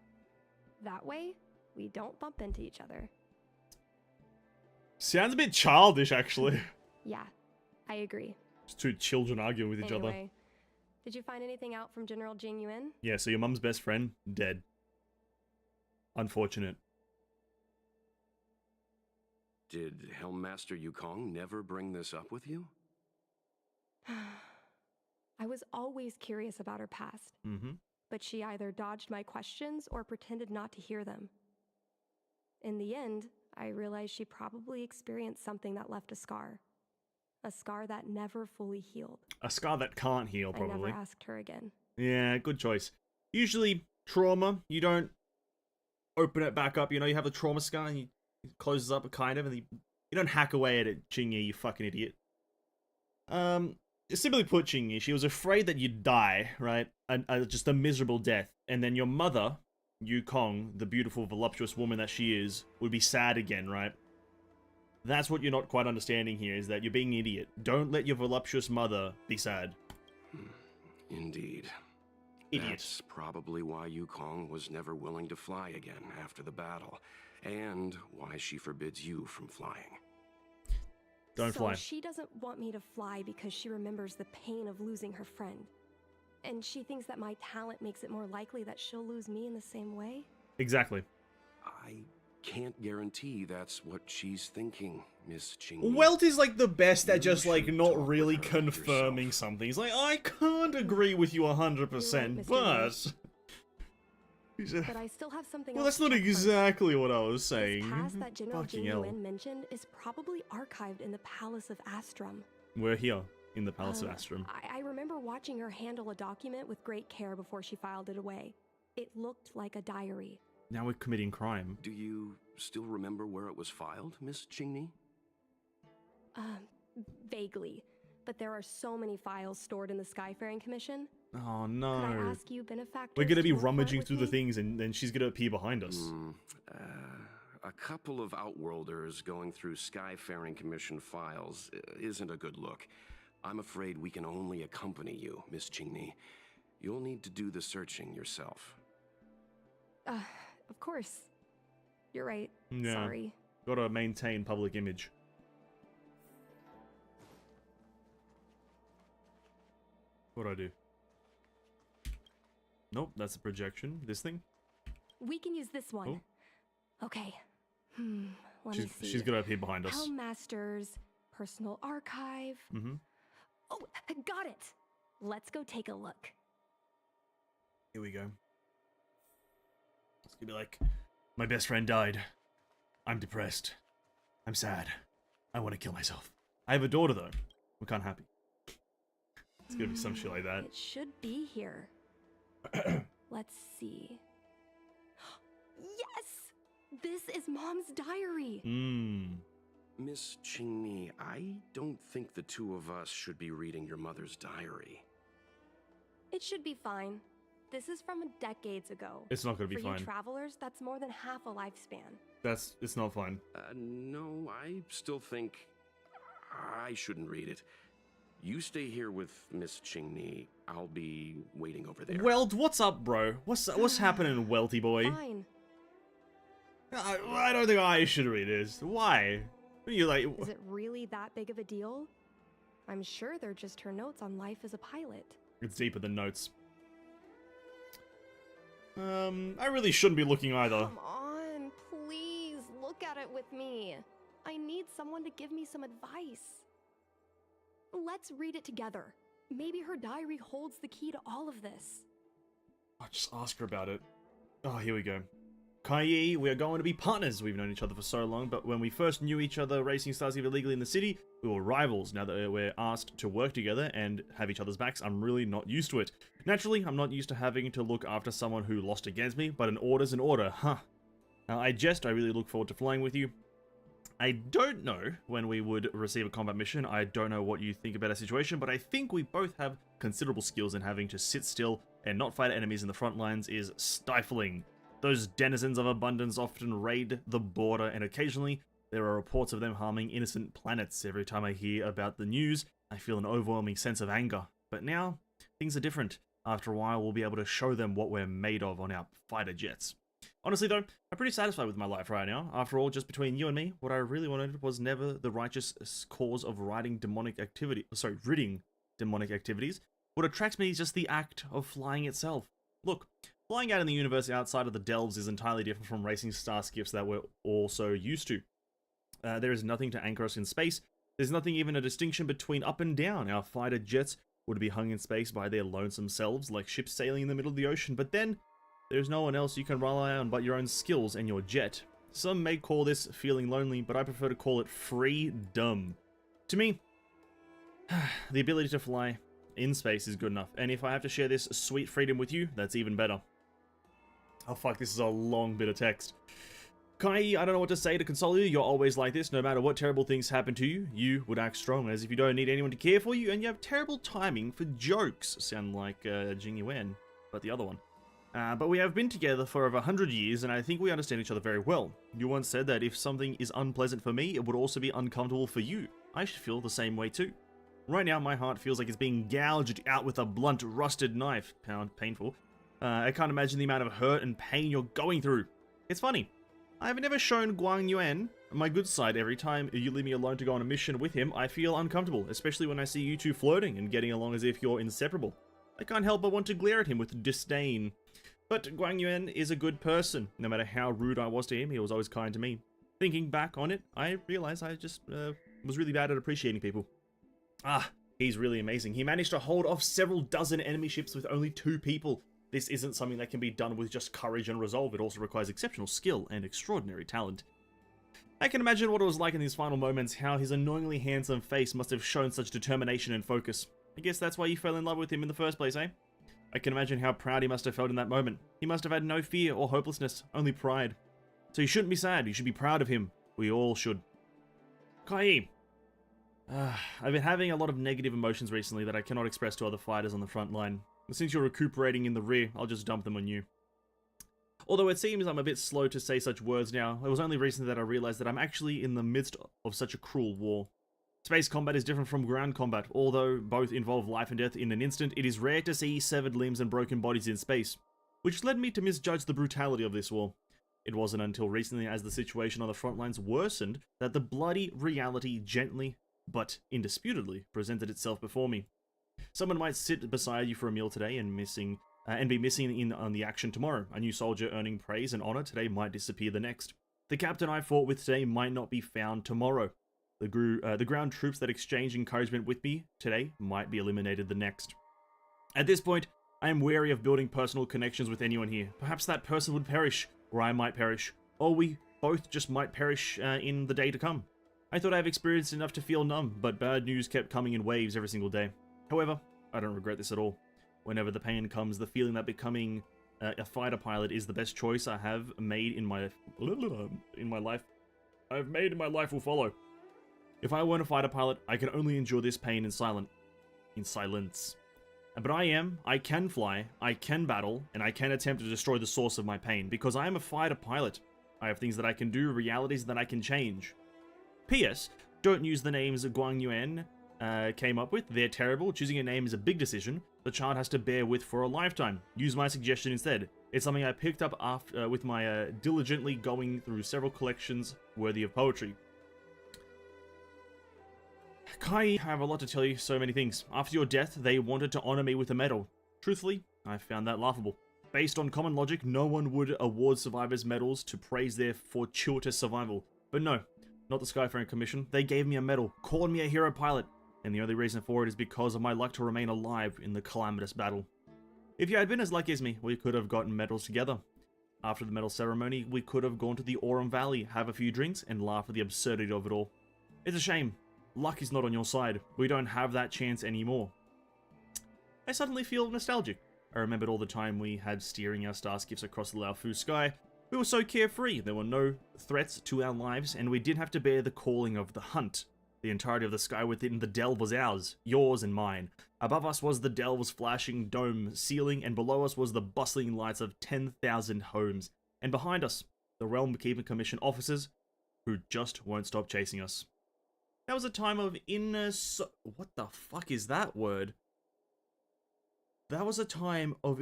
That way, we don't bump into each other. Sounds a bit childish, actually. Yeah, I agree. Just two children arguing with each other. Anyway, did you find anything out from General Jing Yuan? Yeah, so your mum's best friend, dead. Unfortunate. Did Helmmaster Yukong never bring this up with you? I was always curious about her past, but she either dodged my questions or pretended not to hear them. In the end, I realized she probably experienced something that left a scar. A scar that never fully healed. A scar that can't heal, probably. I never asked her again. Yeah, good choice. Usually, trauma, you don't open it back up. You know, you have a trauma scar and it closes up, kind of, and you don't hack away at it, Qingyi, you fucking idiot. Simply put, Qingyi, she was afraid that you'd die, right? Just a miserable death. And then your mother, Yukong, the beautiful, voluptuous woman that she is, would be sad again, right? That's what you're not quite understanding here, is that you're being an idiot. Don't let your voluptuous mother be sad. Indeed. Idiot. That's probably why Yukong was never willing to fly again after the battle, and why she forbids you from flying. Don't fly. So she doesn't want me to fly because she remembers the pain of losing her friend. And she thinks that my talent makes it more likely that she'll lose me in the same way? Exactly. I can't guarantee that's what she's thinking, Miss Ching. Welt is like the best at You just like should not talk with really her confirming yourself. something. He's like, I can't agree with you 100%, Mr. but... But I still have something Well, else that's not to check first. exactly what I was saying. This pass that General Fucking Jing hell. Yuan mentioned is probably archived in the Palace of Astrum. We're here, in the Palace of Astrum. I remember watching her handle a document with great care before she filed it away. It looked like a diary. Now we're committing crime. Do you still remember where it was filed, Miss Chingni? Vaguely. But there are so many files stored in the Skyfaring Commission. Oh Could no. I ask you, benefactors, We're gonna be to look for it rummaging with through the me? things and then she's gonna appear behind us. A couple of Outworlders going through Skyfaring Commission files isn't a good look. I'm afraid we can only accompany you, Miss Chingni. You'll need to do the searching yourself. Of course. You're right. Yeah. Sorry. Gotta maintain public image. What'd I do? Nope, that's a projection. This thing? We can use this one. Oh. Okay. Let me see. She's gonna appear behind us. Helm Master's personal archive. Mm-hmm. Oh, got it. Let's go take a look. Here we go. It's gonna be like, my best friend died. I'm depressed. I'm sad. I want to kill myself. I have a daughter though. We're kinda happy. It's gonna be some shit like that. It should be here. Let's see. Yes! This is Mom's diary. Miss Chingni, I don't think the two of us should be reading your mother's diary. It should be fine. This is from decades ago. It's not gonna be For fine. you travelers, that's more than half a lifespan. It's not fine. No, I still think I shouldn't read it. You stay here with Miss Chingni. I'll be waiting over there. Welt, what's up, bro? What's happening, Welty boy? Fine. I don't think I should read this. Why? You like? Is it really that big of a deal? I'm sure they're just her notes on life as a pilot. It's deeper than notes. I really shouldn't be looking either. Come on, please look at it with me. I need someone to give me some advice. Let's read it together. Maybe her diary holds the key to all of this. I'll just ask her about it. Oh, here we go. Kai, we are going to be partners. We've known each other for so long, but when we first knew each other racing stars here illegally in the city, we were rivals. Now that we're asked to work together and have each other's backs, I'm really not used to it. Naturally, I'm not used to having to look after someone who lost against me, but an order's an order, huh? Now, I really look forward to flying with you. I don't know when we would receive a combat mission. I don't know what you think about our situation, but I think we both have considerable skills, and having to sit still and not fight enemies in the front lines is stifling. Those denizens of abundance often raid the border, and occasionally there are reports of them harming innocent planets. Every time I hear about the news, I feel an overwhelming sense of anger. But now, things are different. After a while, we'll be able to show them what we're made of on our fighter jets. Honestly though, I'm pretty satisfied with my life right now. After all, just between you and me, what I really wanted was never the righteous cause of ridding demonic activities. What attracts me is just the act of flying itself. Look, flying out in the universe outside of the Delves is entirely different from racing starships that we're all so used to. There is nothing to anchor us in space. There's nothing even a distinction between up and down. Our fighter jets would be hung in space by their lonesome selves, like ships sailing in the middle of the ocean, but then there's no one else you can rely on but your own skills and your jet. Some may call this feeling lonely, but I prefer to call it freedom. To me, the ability to fly in space is good enough, and if I have to share this sweet freedom with you, that's even better. Oh fuck, this is a long bit of text. Kai, I don't know what to say to console you. You're always like this. No matter what terrible things happen to you, you would act strong, as if you don't need anyone to care for you, and you have terrible timing for jokes. Sound like Jing Yuan, but the other one. But we have been together for over 100 years, and I think we understand each other very well. You once said that if something is unpleasant for me, it would also be uncomfortable for you. I should feel the same way too. Right now, my heart feels like it's being gouged out with a blunt, rusted knife. Painful. I can't imagine the amount of hurt and pain you're going through. It's funny. I have never shown Guang Yuan my good side. Every time you leave me alone to go on a mission with him, I feel uncomfortable, especially when I see you two flirting and getting along as if you're inseparable. I can't help but want to glare at him with disdain. But Guang Yuan is a good person. No matter how rude I was to him, he was always kind to me. Thinking back on it, I realized I just was really bad at appreciating people. Ah, he's really amazing. He managed to hold off several dozen enemy ships with only 2 people. This isn't something that can be done with just courage and resolve. It also requires exceptional skill and extraordinary talent. I can imagine what it was like in these final moments, how his annoyingly handsome face must have shown such determination and focus. I guess that's why you fell in love with him in the first place, eh? I can imagine how proud he must have felt in that moment. He must have had no fear or hopelessness, only pride. So you shouldn't be sad, you should be proud of him. We all should. Kai. I've been having a lot of negative emotions recently that I cannot express to other fighters on the front line. Since you're recuperating in the rear, I'll just dump them on you. Although it seems I'm a bit slow to say such words now, it was only recently that I realized that I'm actually in the midst of such a cruel war. Space combat is different from ground combat. Although both involve life and death in an instant, it is rare to see severed limbs and broken bodies in space, which led me to misjudge the brutality of this war. It wasn't until recently, as the situation on the front lines worsened, that the bloody reality gently, but indisputably, presented itself before me. Someone might sit beside you for a meal today and be missing on the action tomorrow. A new soldier earning praise and honor today might disappear the next. The captain I fought with today might not be found tomorrow. The ground troops that exchanged encouragement with me today might be eliminated the next. At this point, I am wary of building personal connections with anyone here. Perhaps that person would perish, or I might perish, or we both just might perish in the day to come. I thought I've experienced enough to feel numb, but bad news kept coming in waves every single day. However, I don't regret this at all. Whenever the pain comes, the feeling that becoming a fighter pilot is the best choice I have made in my life will follow. If I weren't a fighter pilot, I could only endure this pain in silence. But I can fly, I can battle, and I can attempt to destroy the source of my pain, because I am a fighter pilot. I have things that I can do, realities that I can change. P.S. Don't use the names Guang Yuan came up with. They're terrible. Choosing a name is a big decision the child has to bear with for a lifetime. Use my suggestion instead. It's something I picked up after with my diligently going through several collections worthy of poetry. Kai, I have a lot to tell you, so many things. After your death, they wanted to honor me with a medal. Truthfully, I found that laughable. Based on common logic, no one would award survivors medals to praise their fortuitous survival. But no, not the Skyfaring Commission. They gave me a medal, called me a hero pilot, and the only reason for it is because of my luck to remain alive in the calamitous battle. If you had been as lucky as me, we could have gotten medals together. After the medal ceremony, we could have gone to the Aurum Valley, have a few drinks, and laugh at the absurdity of it all. It's a shame. Luck is not on your side. We don't have that chance anymore. I suddenly feel nostalgic. I remembered all the time we had steering our starships across the Laofu sky. We were so carefree, there were no threats to our lives, and we didn't have to bear the calling of the hunt. The entirety of the sky within the delve was ours, yours and mine. Above us was the delve's flashing dome ceiling, and below us was the bustling lights of 10,000 homes. And behind us, the Realm Keeping Commission officers, who just won't stop chasing us. That was a time of what the fuck is that word? That was a time of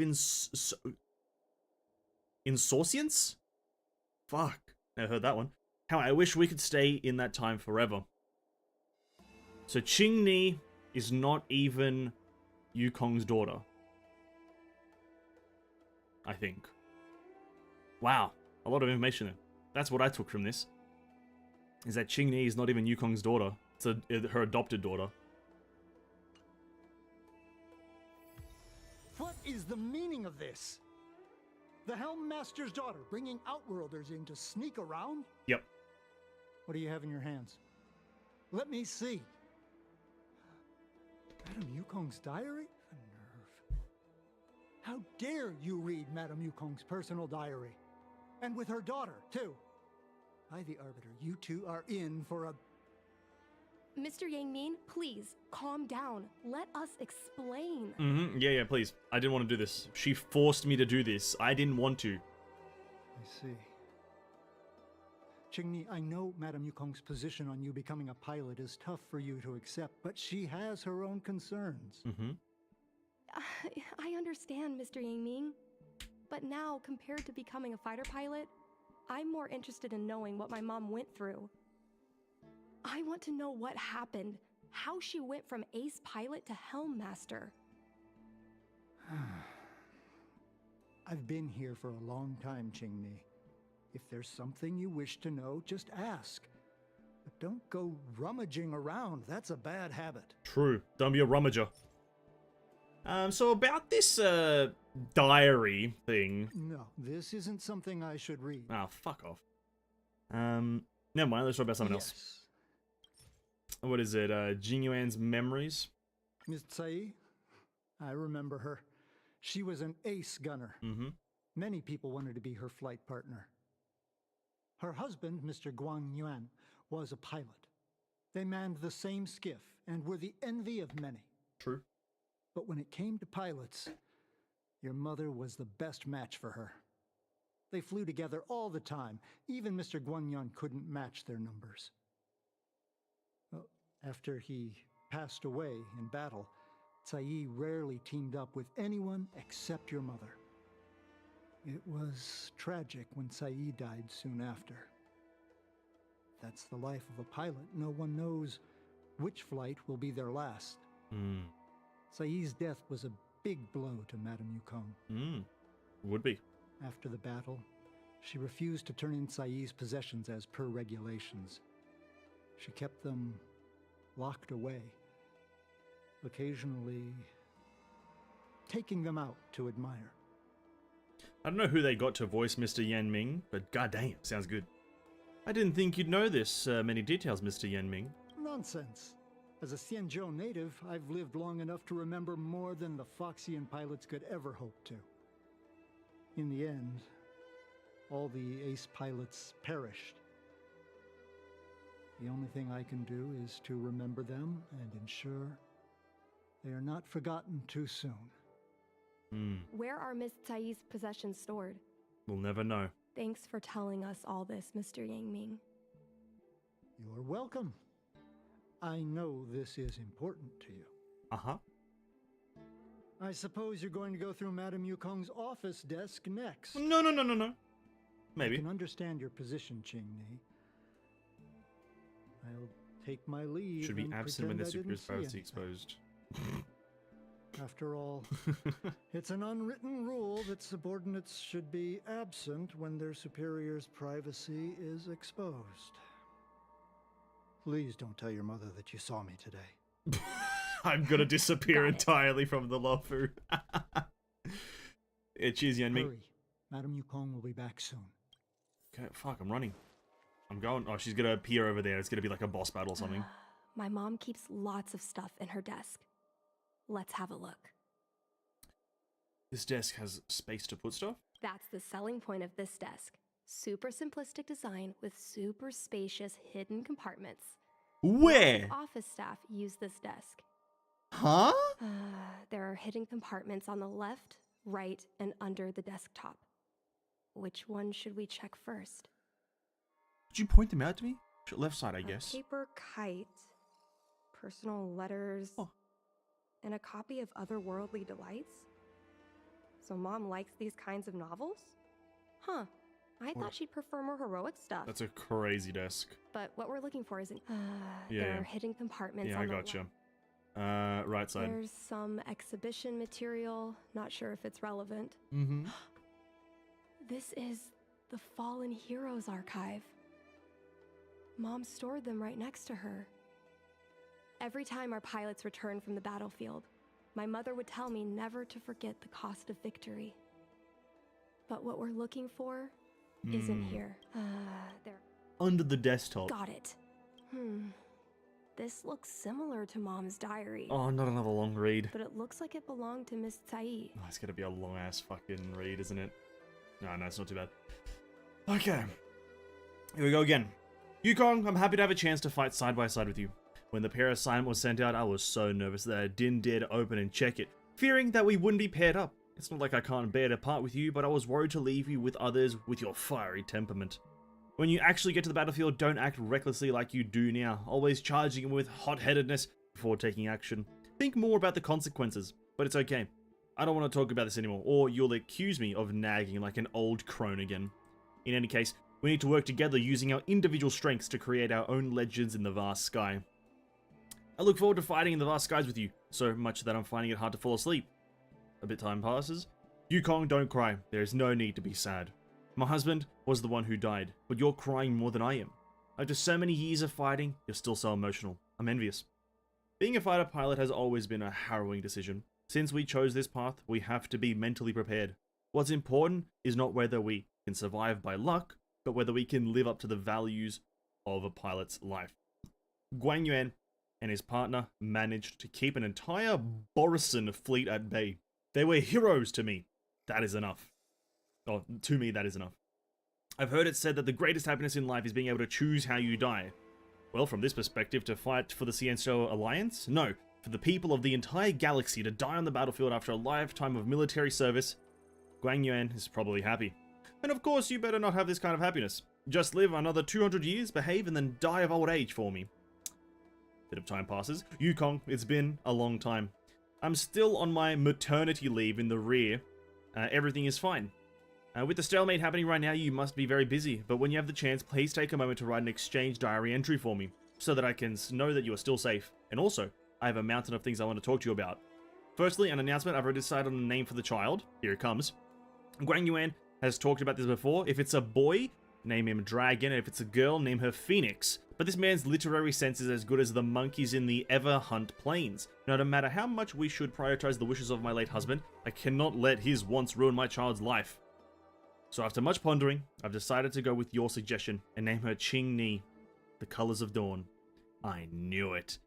insouciance? Fuck, never heard that one. How I wish we could stay in that time forever. So Qing Ni is not even Yukong's daughter. I think. Wow, a lot of information there. That's what I took from this. Is that Qing Ni is not even Yukong's daughter. It's her adopted daughter. What is the meaning of this? The Helm Master's daughter bringing Outworlders in to sneak around? Yep. What do you have in your hands? Let me see. Madame Yukong's diary? The nerve. How dare you read Madame Yukong's personal diary? And with her daughter, too. By the Arbiter, you two are in for a... Mr. Yangmin, please, calm down. Let us explain. Yeah, please. I didn't want to do this. She forced me to do this. I didn't want to. I see. Qingni, I know Madame Yukong's position on you becoming a pilot is tough for you to accept, but she has her own concerns. I understand, Mr. Yangming. But now, compared to becoming a fighter pilot, I'm more interested in knowing what my mom went through. I want to know what happened, how she went from ace pilot to Helm Master. I I've been here for a long time, Qingni. If there's something you wish to know, just ask. But don't go rummaging around. That's a bad habit. True. Don't be a rummager. So about this, diary thing. No, this isn't something I should read. Ah, fuck off. Never mind, let's talk about something else. What is it, Jinyuan's memories? Miss Tsai? I remember her. She was an ace gunner. Mm-hmm. Many people wanted to be her flight partner. Her husband, Mr. Guang Yuan, was a pilot. They manned the same skiff and were the envy of many. True. But when it came to pilots, your mother was the best match for her. They flew together all the time. Even Mr. Guangyuan couldn't match their numbers. Well, after he passed away in battle, Tsai rarely teamed up with anyone except your mother. It was tragic when Tsai died soon after. That's the life of a pilot. No one knows which flight will be their last. Tsai's death was a big blow to Madame Yukong. Would be. After the battle, she refused to turn in Tsai's possessions as per regulations. She kept them locked away, occasionally taking them out to admire. I don't know who they got to voice Mr. Yan Ming, but goddamn, sounds good. I didn't think you'd know this many details, Mr. Yan Ming. Nonsense. As a Xianzhou native, I've lived long enough to remember more than the Foxian pilots could ever hope to. In the end, all the ace pilots perished. The only thing I can do is to remember them and ensure they are not forgotten too soon. Where are Miss Tsai's possessions stored? We'll never know. Thanks for telling us all this, Mr. Yang Ming. You're welcome. I know this is important to you. Uh-huh. I suppose you're going to go through Madame Yukong's office desk next. No. Maybe. I can understand your position, Qingni. I'll take my leave. Should be and absent when their pretend I superior's didn't see privacy anything. exposed. After all, it's an unwritten rule that subordinates should be absent when their superior's privacy is exposed. Please don't tell your mother that you saw me today. I'm gonna disappear entirely from the Lofu. Yeah, cheers, Yan Ming. Hurry. Madame Yukong will be back soon. Okay, fuck, I'm running. I'm going. Oh, she's gonna appear over there. It's gonna be like a boss battle or something. My mom keeps lots of stuff in her desk. Let's have a look. This desk has space to put stuff? That's the selling point of this desk. Super simplistic design with super spacious hidden compartments. Where? Office staff use this desk. Huh? There are hidden compartments on the left, right, and under the desktop. Which one should we check first? Could you point them out to me? Left side, I guess. Paper kite, personal letters, and a copy of Otherworldly Delights? So Mom likes these kinds of novels? Huh. I thought she'd prefer more heroic stuff. That's a crazy desk. But what we're looking for isn't... Yeah, there are hidden compartments Yeah, on I the gotcha. left. Right side. There's some exhibition material. Not sure if it's relevant. Mm-hmm. This is the Fallen Heroes archive. Mom stored them right next to her. Every time our pilots returned from the battlefield, my mother would tell me never to forget the cost of victory. But what we're looking for isn't here. There. Under the desktop. Got it. This looks similar to Mom's diary. Oh, not another long read. But it looks like it belonged to Miss Tsai. Oh, it's gonna be a long ass fucking read, isn't it? No, it's not too bad. Okay. Here we go again. Yukong, I'm happy to have a chance to fight side by side with you. When the pair assignment was sent out, I was so nervous that I didn't dare to open and check it, fearing that we wouldn't be paired up. It's not like I can't bear to part with you, but I was worried to leave you with others with your fiery temperament. When you actually get to the battlefield, don't act recklessly like you do now, always charging with hot-headedness before taking action. Think more about the consequences, but it's okay. I don't want to talk about this anymore, or you'll accuse me of nagging like an old crone again. In any case, we need to work together using our individual strengths to create our own legends in the vast sky. I look forward to fighting in the vast skies with you, so much that I'm finding it hard to fall asleep. A bit time passes. Yukong, don't cry. There is no need to be sad. My husband was the one who died, but you're crying more than I am. After so many years of fighting, you're still so emotional. I'm envious. Being a fighter pilot has always been a harrowing decision. Since we chose this path, we have to be mentally prepared. What's important is not whether we can survive by luck, but whether we can live up to the values of a pilot's life. Guan Yuan and his partner managed to keep an entire Borisan fleet at bay. They were heroes to me. That is enough. Oh, to me, that is enough. I've heard it said that the greatest happiness in life is being able to choose how you die. Well, from this perspective, to fight for the Ciencio Alliance? No. For the people of the entire galaxy to die on the battlefield after a lifetime of military service, Guan Yuan is probably happy. And of course, you better not have this kind of happiness. Just live another 200 years, behave, and then die of old age for me. Bit of time passes. Yukong, it's been a long time. I'm still on my maternity leave in the rear. Everything is fine. With the stalemate happening right now, you must be very busy, but when you have the chance, please take a moment to write an exchange diary entry for me, so that I can know that you are still safe. And also, I have a mountain of things I want to talk to you about. Firstly, an announcement. I've already decided on a name for the child. Here it comes. Guan Yuan has talked about this before. If it's a boy, name him Dragon, and if it's a girl, name her Phoenix. But this man's literary sense is as good as the monkeys in the Ever Hunt Plains. No matter how much we should prioritize the wishes of my late husband, I cannot let his wants ruin my child's life. So after much pondering, I've decided to go with your suggestion and name her Qing Ni, the colors of dawn. I knew it.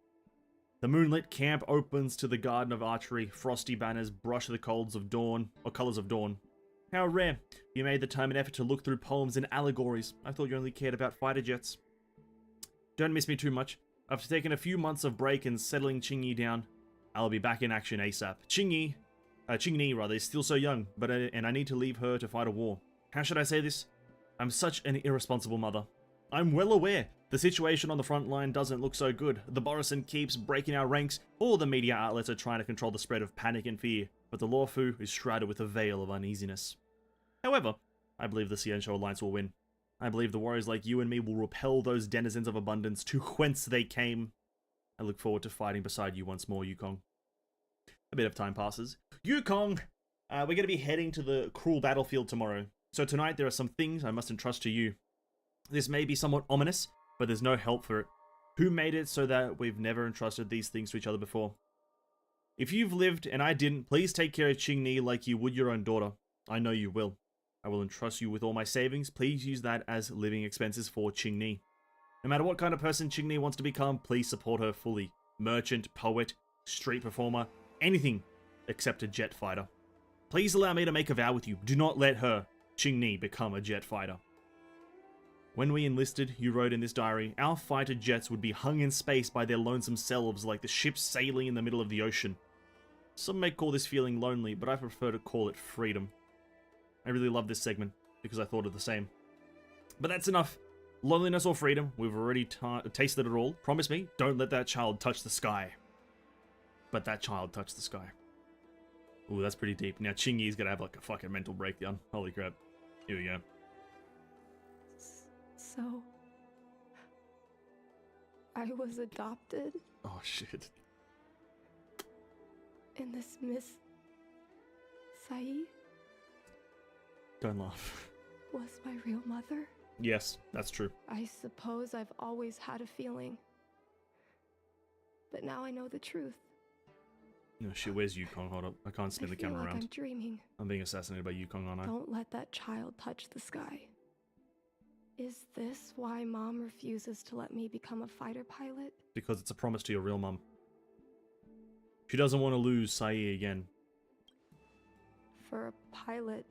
The moonlit camp opens to the garden of archery. Frosty banners brush the colors of dawn. How rare. You made the time and effort to look through poems and allegories. I thought you only cared about fighter jets. Don't miss me too much. After taking a few months of break and settling Qingyi down, I'll be back in action ASAP. Qingyi is still so young, and I need to leave her to fight a war. How should I say this? I'm such an irresponsible mother. I'm well aware the situation on the front line doesn't look so good. The Borisan keeps breaking our ranks. All the media outlets are trying to control the spread of panic and fear, but the Lawfu is shrouded with a veil of uneasiness. However, I believe the Ciencio Alliance will win. I believe the warriors like you and me will repel those denizens of abundance to whence they came. I look forward to fighting beside you once more, Yukong. A bit of time passes. Yukong! We're going to be heading to the cruel battlefield tomorrow. So tonight there are some things I must entrust to you. This may be somewhat ominous, but there's no help for it. Who made it so that we've never entrusted these things to each other before? If you've lived and I didn't, please take care of Qing Ni like you would your own daughter. I know you will. I will entrust you with all my savings. Please use that as living expenses for Qing Ni. No matter what kind of person Qing Ni wants to become, please support her fully. Merchant, poet, street performer, anything except a jet fighter. Please allow me to make a vow with you. Do not let her, Qing Ni, become a jet fighter. When we enlisted, you wrote in this diary, our fighter jets would be hung in space by their lonesome selves like the ships sailing in the middle of the ocean. Some may call this feeling lonely, but I prefer to call it freedom. I really love this segment, because I thought of the same. But that's enough. Loneliness or freedom, we've already tasted it all. Promise me, don't let that child touch the sky. But that child touched the sky. Ooh, that's pretty deep. Now Qingyi's gonna have like a fucking mental breakdown. Holy crap. Here we go. So, I was adopted? Oh shit. And this Miss Sai Don't laugh. was my real mother? Yes, that's true. I suppose I've always had a feeling. But now I know the truth. No shit, where's Yukong? Hold up. I can't spin the camera like around. I'm dreaming. I'm being assassinated by Yukong, aren't I? Don't let that child touch the sky. Is this why Mom refuses to let me become a fighter pilot? Because it's a promise to your real mum. She doesn't want to lose Sai again. For a pilot,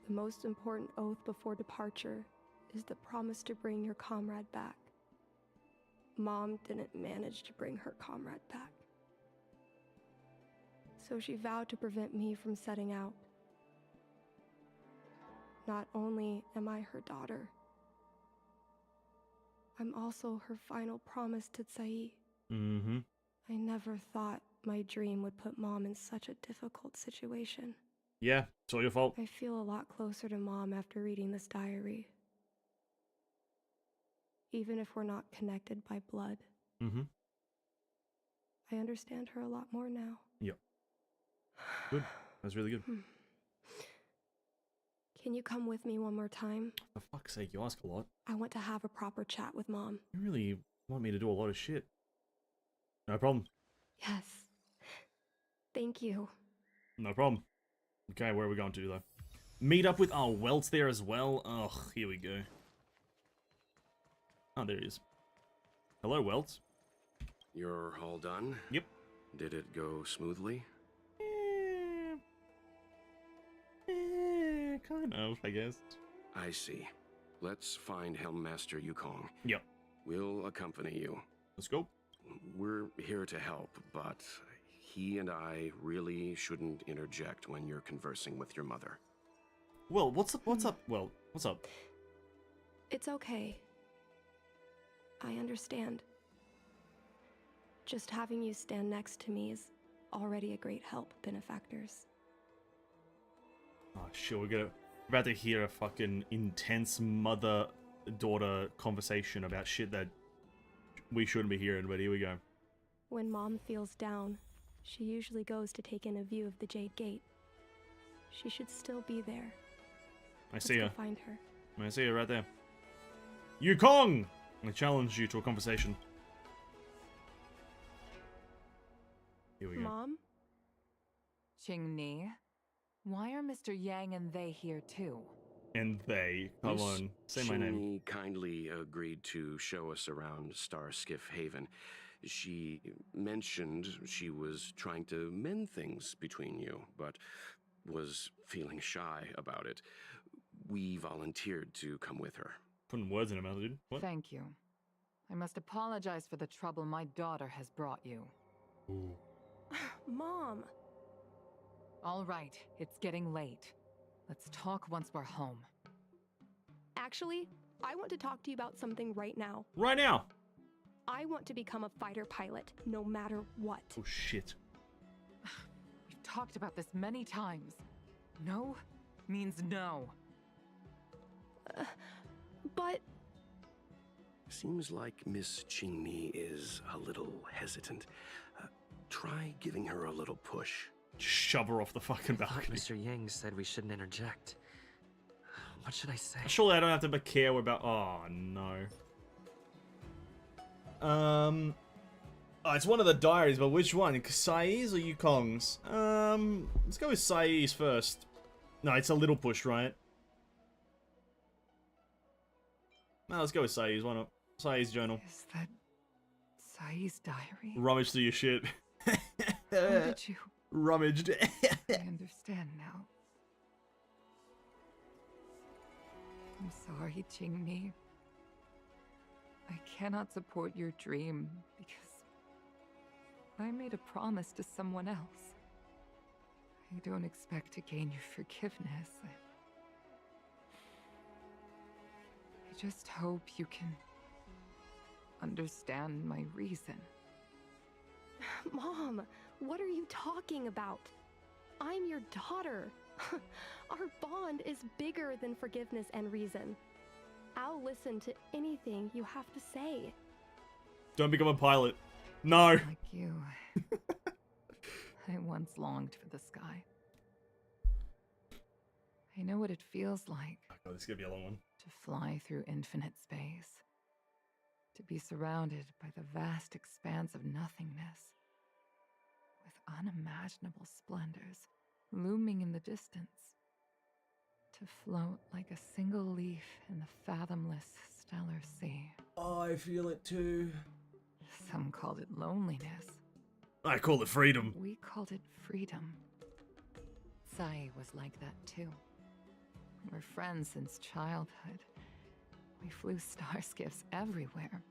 the most important oath before departure is the promise to bring your comrade back. Mom didn't manage to bring her comrade back. So she vowed to prevent me from setting out. Not only am I her daughter, I'm also her final promise to Tsai. Mm-hmm. I never thought my dream would put Mom in such a difficult situation. Yeah, it's all your fault. I feel a lot closer to Mom after reading this diary. Even if we're not connected by blood. Mm-hmm. I understand her a lot more now. Yep. Good. That's really good. Can you come with me one more time? For fuck's sake, you ask a lot. I want to have a proper chat with Mom. You really want me to do a lot of shit. No problem. Yes. Thank you. No problem. Okay, where are we going to, though? Meet up with our Welt there as well? Ugh, here we go. Oh, there he is. Hello, Welt. You're all done? Yep. Did it go smoothly? Kind of, I guess. I see. Let's find Helmmaster Yukong. Yep. We'll accompany you. Let's go. We're here to help, but he and I really shouldn't interject when you're conversing with your mother. Well, what's up? What's up? Well, what's up? It's okay. I understand. Just having you stand next to me is already a great help, benefactors. Oh shit, we're about to hear a fucking intense mother-daughter conversation about shit that we shouldn't be hearing, but here we go. When Mom feels down, she usually goes to take in a view of the Jade Gate. She should still be there. I see her. Let's go find her. I see her right there. Yukong! I challenge you to a conversation. Here we go. Mom? Qingni, why are Mr. Yang and they here too? And they. Come on, say my name. She kindly agreed to show us around Star Skiff Haven. She mentioned she was trying to mend things between you, but was feeling shy about it. We volunteered to come with her. Putting words in her mouth, dude. What? Thank you. I must apologize for the trouble my daughter has brought you. Ooh. Mom! All right, it's getting late. Let's talk once we're home. Actually, I want to talk to you about something right now. Right now! I want to become a fighter pilot, no matter what. Oh shit. We've talked about this many times. No means no. But... Seems like Miss Qingni is a little hesitant. Try giving her a little push. Shove her off the fucking I thought balcony. Mr. Yang said we shouldn't interject. What should I say? Surely I don't have to care about. Oh no. Oh, it's one of the diaries, but which one? Sai's or Yukong's? Let's go with Sai's first. No, it's a little push, right? No, let's go with Sai's. Why not? Sai's journal. Is that Sai's diary? Rummage through your shit. How did you... Rummaged. I understand now. I'm sorry, Qingni. I cannot support your dream because I made a promise to someone else. I don't expect to gain your forgiveness. I just hope you can understand my reason. Mom, what are you talking about? I'm your daughter. Our bond is bigger than forgiveness and reason. I'll listen to anything you have to say. Don't become a pilot. No. Like you, I once longed for the sky. I know what it feels like Oh god, this is gonna be a long one. to fly through infinite space, to be surrounded by the vast expanse of nothingness, with unimaginable splendors looming in the distance, to float like a single leaf in the fathomless stellar sea. Oh, I feel it too. Some called it loneliness. I call it freedom. We called it freedom. Sai was like that too. We're friends since childhood. We flew star skiffs everywhere,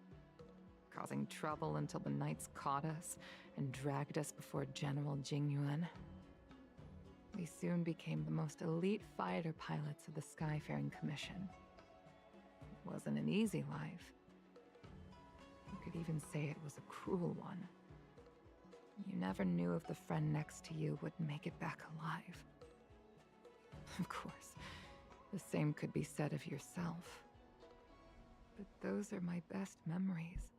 causing trouble until the knights caught us and dragged us before General Jingyuan. We soon became the most elite fighter pilots of the Skyfaring Commission. It wasn't an easy life. You could even say it was a cruel one. You never knew if the friend next to you would make it back alive. Of course, the same could be said of yourself. But those are my best memories.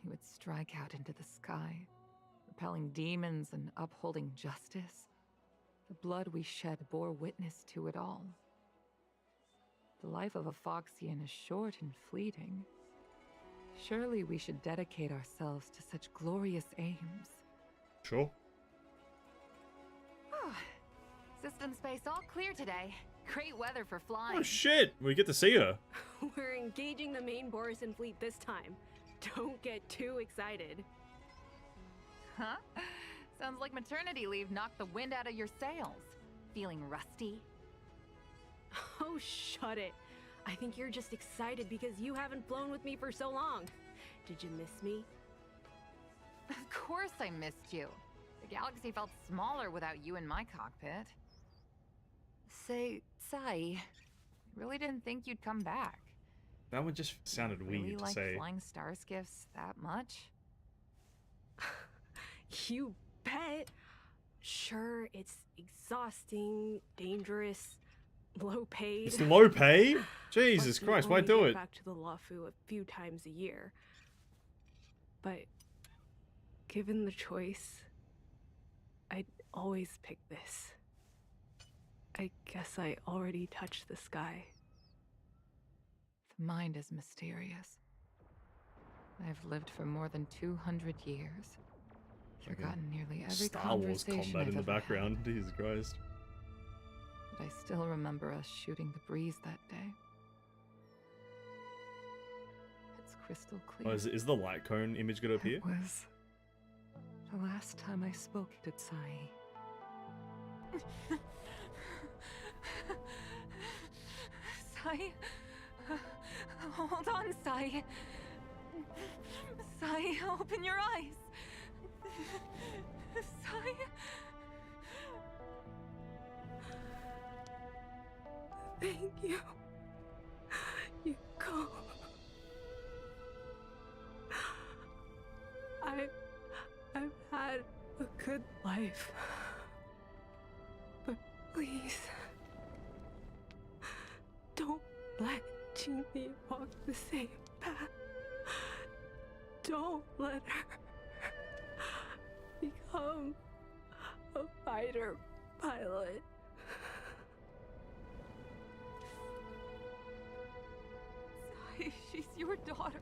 We would strike out into the sky, repelling demons and upholding justice. The blood we shed bore witness to it all. The life of a Foxian is short and fleeting. Surely we should dedicate ourselves to such glorious aims. Sure. System space all clear today. Great weather for flying. Oh shit, we get to see her. We're engaging the main Borison fleet this time. Don't get too excited. Huh? Sounds like maternity leave knocked the wind out of your sails. Feeling rusty? Oh, shut it. I think you're just excited because you haven't flown with me for so long. Did you miss me? Of course I missed you. The galaxy felt smaller without you in my cockpit. Say, Sai, I really didn't think you'd come back. That one just sounded weird really to like say. Flying star skiffs that much? You bet. Sure, it's exhausting, dangerous, low paid. It's low pay? Jesus But you Christ, why only do get it? Back to the Lafu a few times a year. But given the choice, I'd always pick this. I guess I already touched the sky. The mind is mysterious. I've lived for more than 200 years. Forgotten nearly every Star Wars conversation combat I've in the ever had. background. Jesus Christ. But I still remember us shooting the breeze that day. It's crystal clear. Oh, is the light cone image gonna appear? It was the last time I spoke to Sai. Sai? Hold on, Sai. Sai, open your eyes. Sai? Thank you. You go. I've had a good life. But please, don't let Jinli walk the same path. Don't let her become a fighter pilot. Sai, she's your daughter.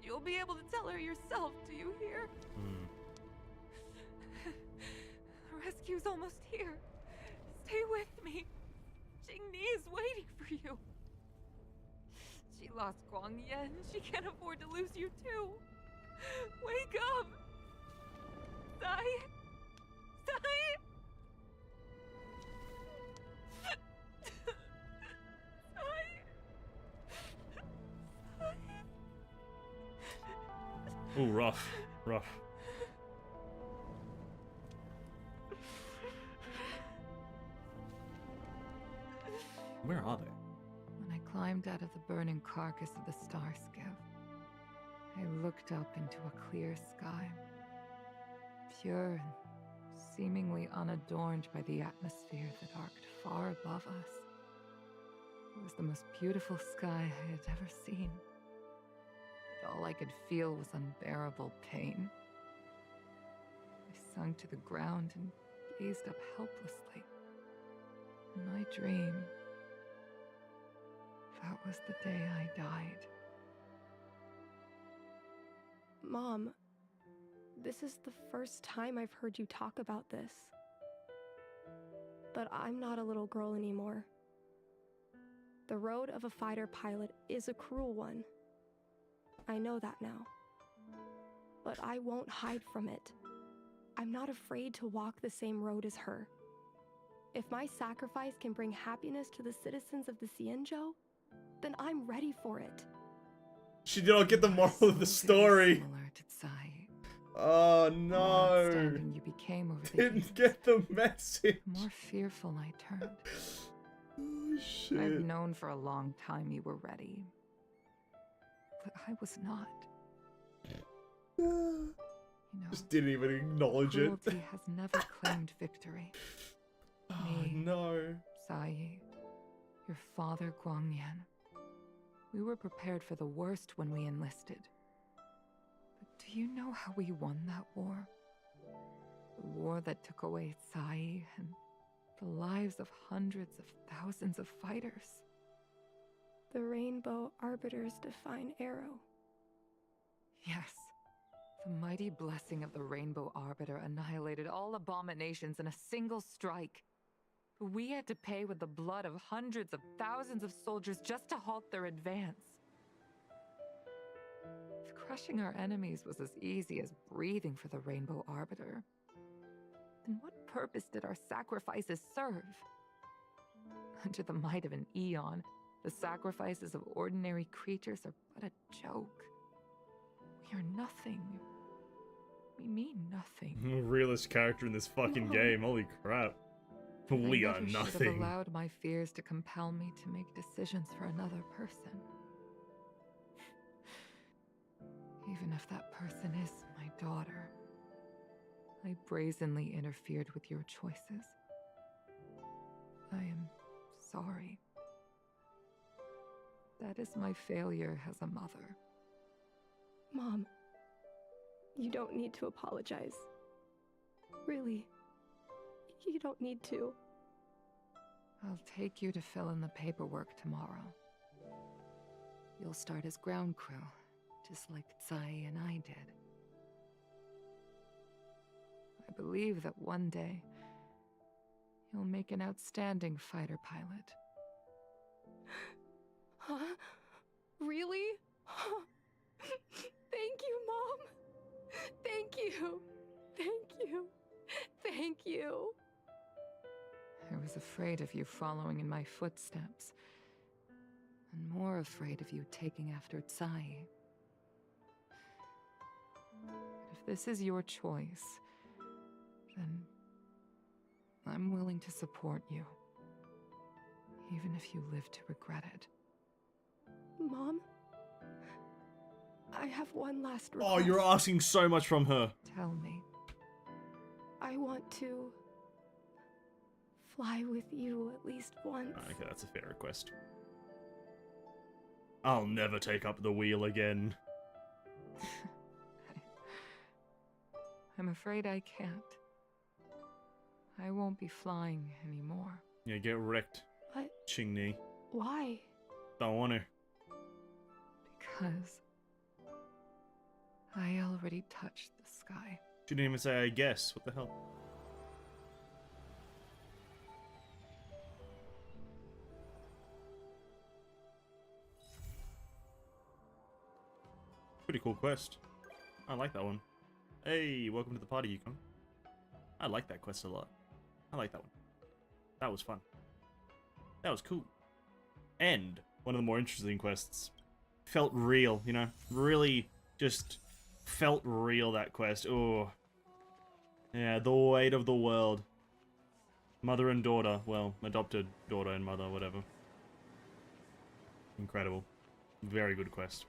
You'll be able to tell her yourself, do you hear? The rescue's almost here. Stay with me. Jingni is waiting for you. She lost Guangyan. She can't afford to lose you too. Wake up! Sai! Sai! Ooh, rough. Rough. Where are they? When I climbed out of the burning carcass of the star skiff, I looked up into a clear sky. Pure and seemingly unadorned by the atmosphere that arced far above us. It was the most beautiful sky I had ever seen. But all I could feel was unbearable pain. I sunk to the ground and gazed up helplessly. In my dream, that was the day I died. Mom, this is the first time I've heard you talk about this. But I'm not a little girl anymore. The road of a fighter pilot is a cruel one. I know that now. But I won't hide from it. I'm not afraid to walk the same road as her. If my sacrifice can bring happiness to the citizens of the Xianzhou, then I'm ready for it. She did not get the moral of the story. Similar to Sai. Oh The more no. outstanding you became over the Didn't years, get the message. the more fearful I turned. Oh shit. I've known for a long time you were ready. But I was not. You know, Just didn't even acknowledge it. cruelty has never claimed victory. Oh Me, no. Sai, your father Guangyan. We were prepared for the worst when we enlisted. But do you know how we won that war? The war that took away Sai and the lives of hundreds of thousands of fighters. The Rainbow Arbiter's divine arrow. Yes. The mighty blessing of the Rainbow Arbiter annihilated all abominations in a single strike. We had to pay with the blood of hundreds of thousands of soldiers just to halt their advance. If crushing our enemies was as easy as breathing for the Rainbow Arbiter, then what purpose did our sacrifices serve? Under the might of an eon, the sacrifices of ordinary creatures are but a joke. We are nothing. We mean nothing. Realist character in this fucking game, holy crap. We are I never should have nothing. allowed my fears to compel me to make decisions for another person. Even if that person is my daughter, I brazenly interfered with your choices. I am sorry. That is my failure as a mother. Mom, you don't need to apologize. Really, you don't need to. I'll take you to fill in the paperwork tomorrow. You'll start as ground crew, just like Tsai and I did. I believe that one day, you'll make an outstanding fighter pilot. Huh? Really? Thank you, Mom. Thank you. Thank you. Thank you. I was afraid of you following in my footsteps, and more afraid of you taking after Tsai. But if this is your choice, then I'm willing to support you, even if you live to regret it. Mom? I have one last request. Oh, you're asking so much from her. Tell me. I want to fly with you at least once. Okay, that's a fair request. I'll never take up the wheel again. I'm afraid I can't. I won't be flying anymore. Yeah, get wrecked. What? Chingni. Why? Don't want to. Because I already touched the sky. She didn't even say I guess. What the hell? Pretty cool quest. I like that one. Hey, welcome to the party, Yukon. I like that quest a lot. I like that one. That was fun. That was cool. And one of the more interesting quests. Felt real, you know? Really just felt real, that quest. Oh. Yeah, the weight of the world. Mother and daughter. Well, adopted daughter and mother, whatever. Incredible. Very good quest.